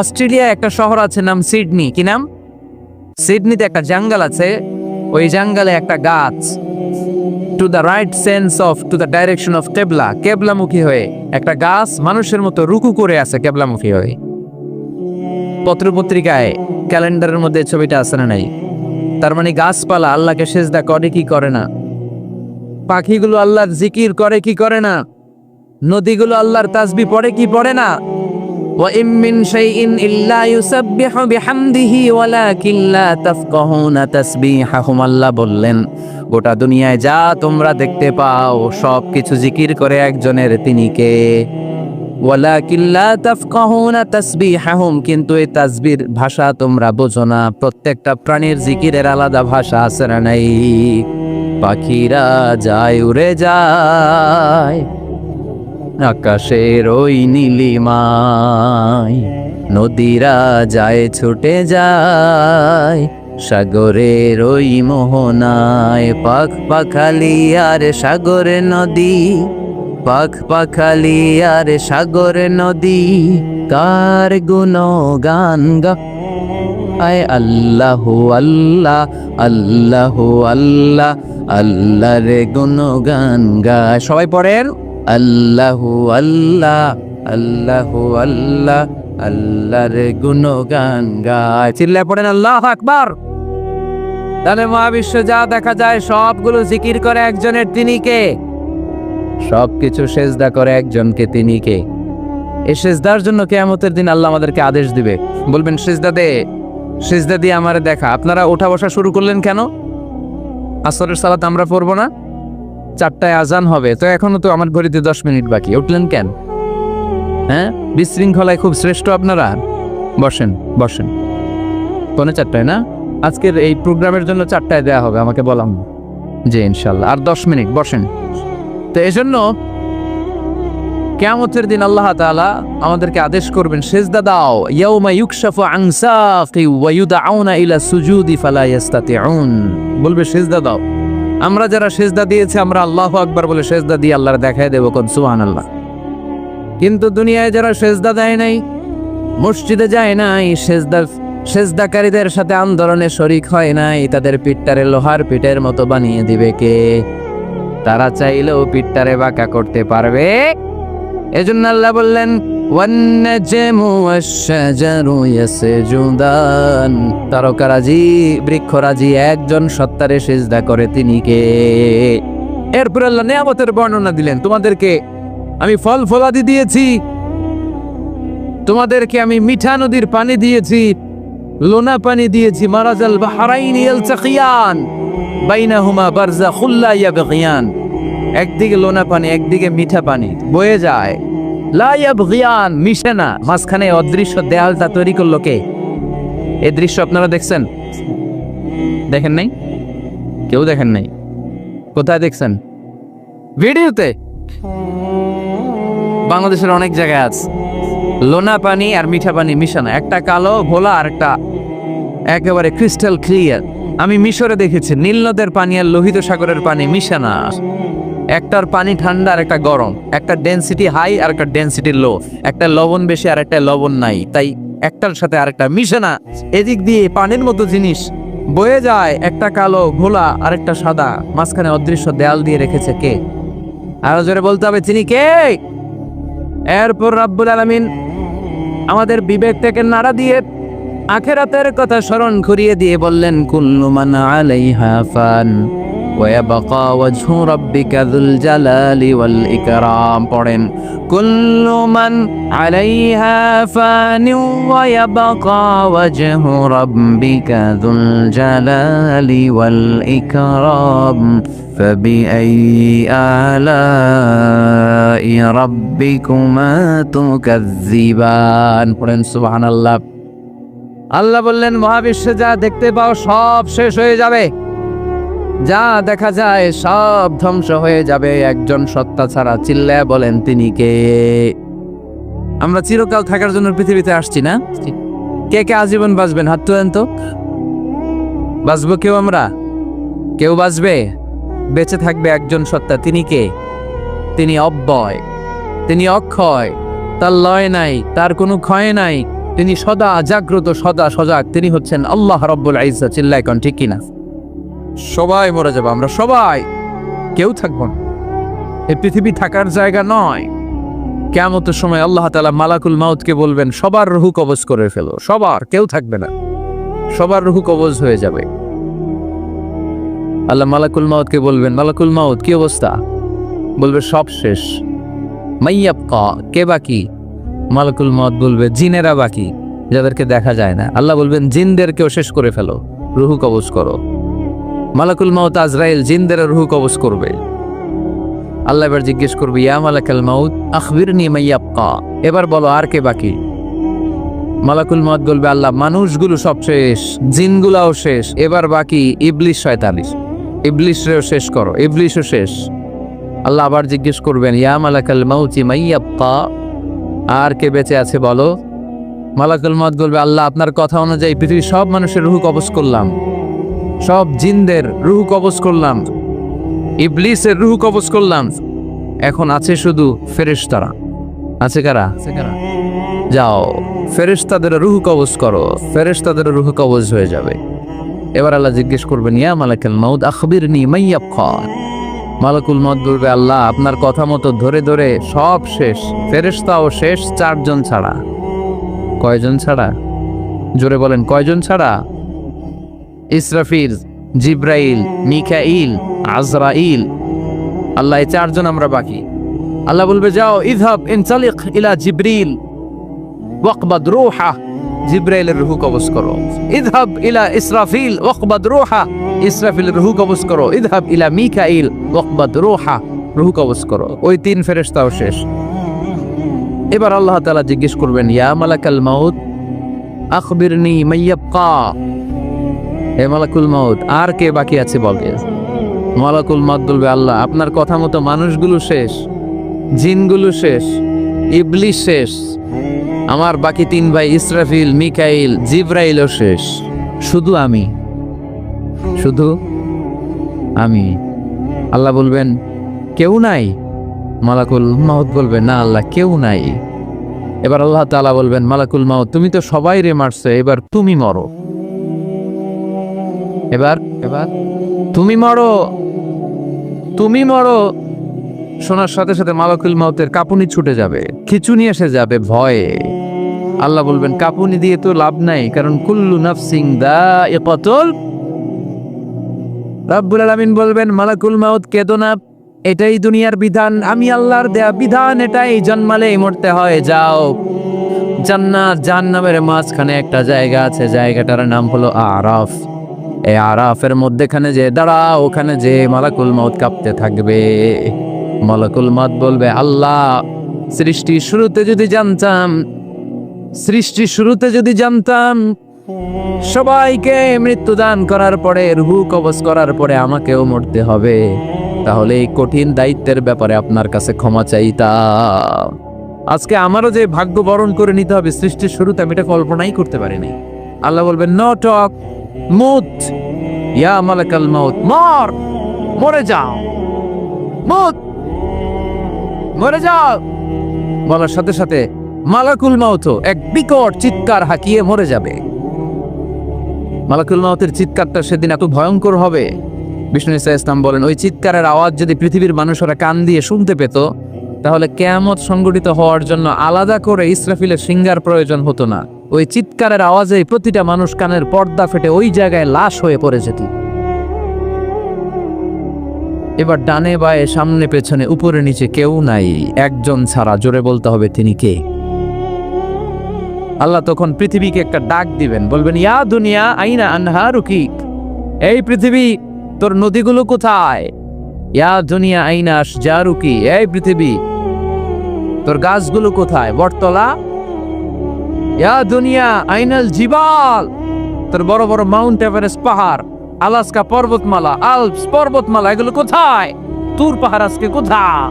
অস্ট্রেলিয়া একটা শহর আছে নাম সিডনি, কি নাম? সিডনিতে একটা জঙ্গল আছে, ওই জঙ্গলে একটা গাছ to the right sense of to the direction of কেবলামুখী হয়ে একটা গাছ মানুষের মতো রুকু করে আছে কেবলামুখী হয়ে। পত্রপত্রিকায় ক্যালেন্ডারের মধ্যে ছবিটা আছে না নাই? তার মানে গাছপালা আল্লাহকে সেজদা করে কি করে না? পাখিগুলো আল্লাহর জিকির করে কি করে না? নদীগুলো আল্লাহর তাসবিহ পড়ে কি পড়ে না? ওয়া ইম মিন শাইইন ইল্লা ইউসাব্বিহু বিহামদিহি ওয়ালাকিন লা তাফকাহুনা তাসবিহাহুম। আল্লাহ বললেন, গোটা দুনিয়ায় যা তোমরা দেখতে পাও সব কিছু জিকির করে একজনের, তিনি কে? ওয়ালাকিন লা তাফকাহুনা তাসবিহাহুম, কিন্তু এই তাসবির ভাষা তোমরা বোঝো না। প্রত্যেকটা প্রাণীর জিকিরের আলাদা ভাষা আছে না নাই? পাখিরা যায় উড়ে যায় আকাশের ওই নীলিমায়, নদীরা যায় ছুটে যায় সাগরের ওই মোহনায়। পাখ পাখালি আর সাগরে নদী, পাখ পাখালি আর সাগরে নদী, কার গুণগান গায় আল্লাহ আল্লাহ আল্লাহ আল্লাহ, আল্লাহর গুণগান গায়। সবাই পড়েন আল্লাহু আল্লাহ আল্লাহু আল্লাহ, আল্লাহর গুণগান গায়। চিল্লায় পড়েন আল্লাহু আকবার। তাহলে মহাবিশ্বে যা দেখা যায় সবগুলো জিকির করে একজনের, তিনি কে? সবকিছু সেজদা করে একজনকে, তিনি কে? এই সেজদার জন্য কিয়ামতের দিন আল্লাহ আমাদেরকে আদেশ দিবে, বলবেন সেজদা দে, সেজদা দিয়ে আমারে দেখা। আপনারা ওঠা বসা শুরু করলেন কেন? আসরের সালাত আমরা পড়বো না? 4টায় আজান হবে, তো এখনো তো আমার ঘড়িতে 10 মিনিট বাকি, উঠলেন কেন? হ্যাঁ, বিশৃঙ্খলায় খুব শ্রেষ্ঠ আপনারা। বসেন বসেন, পৌনে 4টায় না? আজকের এই প্রোগ্রামের জন্য 4টায় দেয়া হবে, আমাকে বললাম যে ইনশাল্লাহ আর 10 মিনিট বসেন। তো এজন্য কিয়ামতের দিন আল্লাহ তাআলা আমাদেরকে আদেশ করবেন সেজদা দাও। ইয়াউমা ইউকশাফু আন সাকি ওয়া ইউদআউনা ইলা সুজুদি ফালা ইস্তাতিউন, বলবে সেজদা দাও। আমরা যারা সেজদা দিয়েছি আমরা আল্লাহু আকবার বলে সেজদা দিয়ে আল্লাহর দেখায় দেব, কোন সুবহানাল্লাহ। কিন্তু দুনিয়ায় যারা সেজদা দেয় নাই, মসজিদে যায় নাই, সেজদাকারীদের সাথে আন্দোলনে শরিক হয় নাই, তাদের পিঠটারে লোহার পিঠের মতো বানিয়ে দিবে কে? তারা চাইলেও পিঠটারে বাঁকা করতে পারবে? এজন্য আল্লাহ বললেন ওয়ান্নাজমু ওয়াশ-শাজারু ইয়াসজুদান, তারকারাজি বৃক্ষরাজি একজন সত্তারে সিজদা করে, তিনি কে? এরপর আল্লাহ নিয়ামতের বর্ণনা দিলেন, তোমাদেরকে আমি ফল ফলাদি দিয়েছি, তোমাদেরকে আমি মিঠা নদীর পানি দিয়েছি, লোনা পানি দিয়েছি, মারাজাল বাহরাইনি ইয়ালতাকিয়ান বাইনাহুমা বারযাখুল লা ইয়াবগিয়ান, একদিকে লোনা পানি একদিকে মিঠা পানি বয়ে যায়, লা ইয়াবগিয়ান মিশে না, মাঝখানে অদৃশ্য দেয়ালটা তৈরি করলো কে? এই দৃশ্য আপনারা দেখছেন? দেখেন নাই? কেউ দেখেন নাই? কোথায় দেখছেন? ভিডিওতে। বাংলাদেশের অনেক জায়গায় আছে লোনা পানি আর মিঠা পানি মিশানো, একটা কালো ভোলা আর একটা একেবারে ক্রিস্টাল ক্লিয়ার। আমি মিশরে দেখেছি নীল নদের পানি আর লোহিত সাগরের পানি মিশানা, একটার পানি ঠান্ডা আর একটা গরম, একটা ডেনসিটি হাই আর একটা ডেনসিটি লো, একটা লবণ বেশি আর একটা লবণ নাই, তাই একটার সাথে আরেকটা মিশানা। এদিক দিয়ে পানির মতো জিনিস বয়ে যায়, একটা কালো ঘোলা আর একটা সাদা, মাঝখানে অদৃশ্য দেয়াল দিয়ে রেখেছে কে? আরো জোরে বলতে হবে, তিনি কে? এরপর রাব্বুল আলামিন আমাদের বিবেক থেকে নাড়া দিয়ে আখিরাতের কথা স্মরণ করিয়ে দিয়ে বললেন কুল্লু মান আলাইহা ফান ওয়া ইয়াবকা ওয়াজহু রাব্বিকা যুল জালালি ওয়াল ইকরাম। পড়েন কুল্লু মান আলাইহা ফান ওয়া ইয়াবকা ওয়াজহু রাব্বিকা যুল জালালি ওয়াল ইকরাম ফাবিআইয়ি আলাই রাব্বিকুমা তুকাজ্জিবান। পড়েন সুবহানাল্লাহ। আল্লাহ বললেন মহাবিশ্বে যা দেখতে পাও সব শেষ হয়ে যাবে, যা দেখা যায় সব ধ্বংস হয়ে যাবে একজন সত্তা ছাড়া। চিল্লায় বলেন তিনি কে? আমরা চিরকাল থাকার জন্য পৃথিবীতে আসছি না? কে কে আজীবন বাঁচবেন? হাত তোলেন তো। বাঁচবো কেউ? আমরা কেউ বাঁচবে? বেঁচে থাকবে একজন সত্তা, তিনি কে? তিনি অব্যয়, তিনি অক্ষয়, তার লয় নাই, তার কোনো ক্ষয় নাই, তিনি সদা জাগ্রত, সদা সজাগ, তিনি হচ্ছেন আল্লাহ রাব্বুল ইজ্জত। চিল্লায় কোন ঠিক কিনা? সবাই মরে যাবো আমরা, সবাই, কেউ থাকবো না। এই পৃথিবী থাকার জায়গা নয়। কিয়ামতের সময় আল্লাহ তাআলা মালাকুল মাউতকে বলবেন সবার রূহ কবজ করে ফেলো, সবার, কেউ থাকবে না, সবার রূহ কবজ হয়ে যাবে। আল্লাহ মালাকুল মাউতকে বলবেন, মালাকুল মাউত কি অবস্থা? বলবে সব শেষ। মাইয়াবকা, কে বাকি? মালাকুল মাউত বলবে জিনেরা বাকি, যাদেরকে দেখা যায় না। আল্লাহ বলবেন জিনদেরকেও শেষ করে ফেলো, রূহ কবজ করো। মালাকুল মাউত আজরাইল জিনদের রূহ কবজ করবে। আল্লাহ এবার জিজ্ঞেস করবে, ইয়া মালাকাল মাউত আখবিরনি মাইয়াবকা, এবার বলো আর কে বাকি? মালাকুল মাউত বলবে, আল্লাহ মানুষগুলো সব শেষ, জিনগুলাও শেষ, এবার বাকি ইবলিস শয়তানিস, ইবলিসরেও শেষ করো, ইবলিসও শেষ। আল্লাহ আবার জিজ্ঞেস করবেন, ইয়া মালাকাল মাউতি মাইয়াবকা, আর কে বেঁচে আছে বলো? মালাকুল মাউত বলবে, আল্লাহ আপনার কথা অনুযায়ী পৃথিবীর সব মানুষের রূহ কবজ করলাম, সব জিনদের রূহ কবজ করলাম, ইবলিসের রূহ কবজ করলাম, এখন আছে শুধু ফেরেশতারা। আছে কারা? যাও ফেরেশতাদের রূহ কবজ করো, ফেরেশতাদের রূহ কবজ হয়ে যাবে। এবার আল্লাহ জিজ্ঞেস করবেন, ইয়া মালাকাল মাউত আখবিরনি মাইয়াবকা। মালাকুল মাউত বলবে, আল্লাহ আপনার কথা মতো ধরে ধরে সব শেষ, ফেরেশতাও শেষ, 4 জন ছাড়া। কয়জন ছাড়া? জোরে বলেন, কয়জন ছাড়া? ইসরাফিল, জিব্রাইল, মিকাইল, আজরাইল, আল্লাহ এই 4 জন আমরা বাকি। আল্লাহ বলবে, যাও ইযহাব ইনতালিক ইলা জিব্রিল ওয়াকবাদ রূহা, জিব্রাইলের রূহ কবজ করো। ইযহাব ইলা ইসরাফিল ওয়াকবাদ রূহা, ইসরাফিলের রূহ কবজ করো। ইযহাব ইলা মিকাইল ওয়াকবাদ রূহা, রূহ কবজ করো। ওই 3 ফেরেশতাও শেষ। এবার আল্লাহ তাআলা জিজ্ঞেস করবেন, ইয়া মালাকাল মাউত আখবিরনি মাইয়াবকা, হে মালাকুল মাউত আর কে বাকি আছে বলে। মালাকুল মাউত বলবে, আল্লাহ আপনার কথা মতো মানুষগুলো শেষ, জিনগুলো শেষ, ইবলিস শেষ, আমার বাকি 3 ভাই ইসরাফিল, মিকাইল, জিব্রাইলও শেষ, শুধু আমি, শুধু আমি। আল্লাহ বলবেন, কেউ নাই? মালাকুল মাউত বলবে, না আল্লাহ কেউ নাই। এবার আল্লাহ তাআলা বলবেন, মালাকুল মাউত তুমি তো সবাই রে মারছো, এবার তুমি মরো, এবার তুমি মরো, তুমি মরো। শোনার সাথে সাথে মালাকুল মাউতের কাঁপুনি ছুটে যাবে, খিঁচুনি এসে যাবে ভয়ে। আল্লাহ বলবেন, কাঁপুনি দিয়ে তো লাভ নাই, কারণ কুল্লু নাফসিন যায়িকাতুল। রাব্বুল আলামিন বলবেন, মালাকুল মাউত কেঁদো না, এটাই দুনিয়ার বিধান, আমি আল্লাহর দেয়া বিধান, এটাই, জন্মালেই মরতে হয়। যাও, জান্নাত জাহান্নামের মাঝখানে একটা জায়গা আছে, জায়গাটার নাম হলো আরাফ। এই আরাফের মধ্যেখানে যে দাঁড়াও, ওখানে যে মালাকুল মাউত কাঁপতে থাকবে। মালাকুল মাউত বলবে, আল্লাহ সৃষ্টির শুরুতে যদি জানতাম সবাইকে মৃত্যুদান করার পরে, রূহ কবজ করার পরে আমাকেও মরতে হবে, তাহলে এই কঠিন দায়িত্বের ব্যাপারে আপনার কাছে ক্ষমা চাইতাম। আজকে আমারও যে ভাগ্য বরণ করে নিতে হবে সৃষ্টির শুরুতে, আমি এটা কল্পনাই করতে পারিনি। আল্লাহ বলবেন, নো টক, মুত, ইয়া মালাকাল মাউত, মরে যাও, মুত, মরে যাও। বলার সাথে সাথে মালাকুল মাউত এক বিকট চিৎকার হাঁকিয়ে মরে যাবে। মালাকুল মাউতের চিৎকারটা সেদিন এত ভয়ঙ্কর হবে, বিষ্ণু ঈসা ইসলাম বলেন, ওই চিৎকারের আওয়াজ যদি পৃথিবীর মানুষেরা কান দিয়ে শুনতে পেত, তাহলে কিয়ামত সংগঠিত হওয়ার জন্য আলাদা করে ইসরাফিলের সিংহার প্রয়োজন হতো না। ওই চিৎকারের আওয়াজে প্রতিটা মানুষ কানের পর্দা ফেটে ওই জায়গায় লাশ হয়ে পড়ে যেত। এবার ডানে বায়ে সামনে পেছনে উপরে নিচে কেউ নাই, একজন ছাড়া। জোরে বলতে হবে, তিনি কে? আল্লাহ তখন পৃথিবীকে একটা ডাক দিবেন, বলবেন, ইয়া দুনিয়া আইনা আনহারুকি, এই পৃথিবী তোর নদীগুলো কোথায়? ইয়া দুনিয়া আইনা আশজারুকি, এই পৃথিবী তোর গাছগুলো কোথায়? বটতলা। ইয়া দুনিয়া আইনাল জিবাল, তোর বড় বড় মাউন্ট এভারেস্ট পাহাড়, আলাস্কা পর্বতমালা, আলপস পর্বতমালা, এগুলো কোথায়? তুর পাহাড় আজকে কোথায়?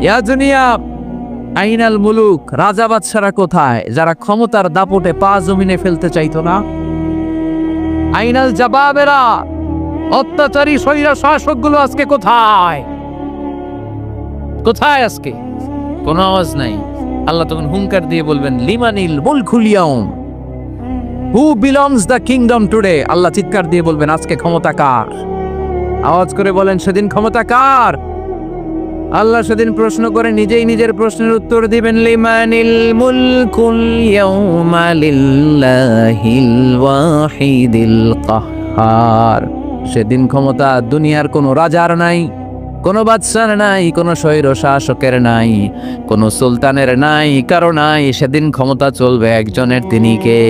ইয়া দুনিয়া আইনাল মুলুক, রাজা বাদশারা কোথায়, যারা ক্ষমতার দাপটে পা জমিনে ফেলতে চাইতো না? আইনাল জাবাবেরা, অত্যাচারী স্বৈরা শাসকগুলো আজকে কোথায়? কোথায় আজকে? কোনো আওয়াজ নাই। আল্লাহ তখন হুঙ্কার দিয়ে বলবেন, লিমানিল মুলকুল ইয়াউম, who belongs the kingdom today. Allah চিৎকার দিয়ে বলবেন, আজকে ক্ষমতা কার? আওয়াজ করে বলেন, সেদিন ক্ষমতা কার? আল্লাহ সেদিন প্রশ্ন করে নিজেই নিজের প্রশ্নের উত্তর দিবেন, লিমানিল মুলকুল ইয়াউমা লিল্লাহিল ওয়াহিদিল কাহ্হার। সেদিন ক্ষমতা দুনিয়ার কোনো রাজার নাই, কোনো বাদশার নাই, কোনো স্বৈর শাসকের নাই, কোনো সুলতানের নাই, কারো নাই। সেদিন ক্ষমতা চলবে একজনের, তিনি কে?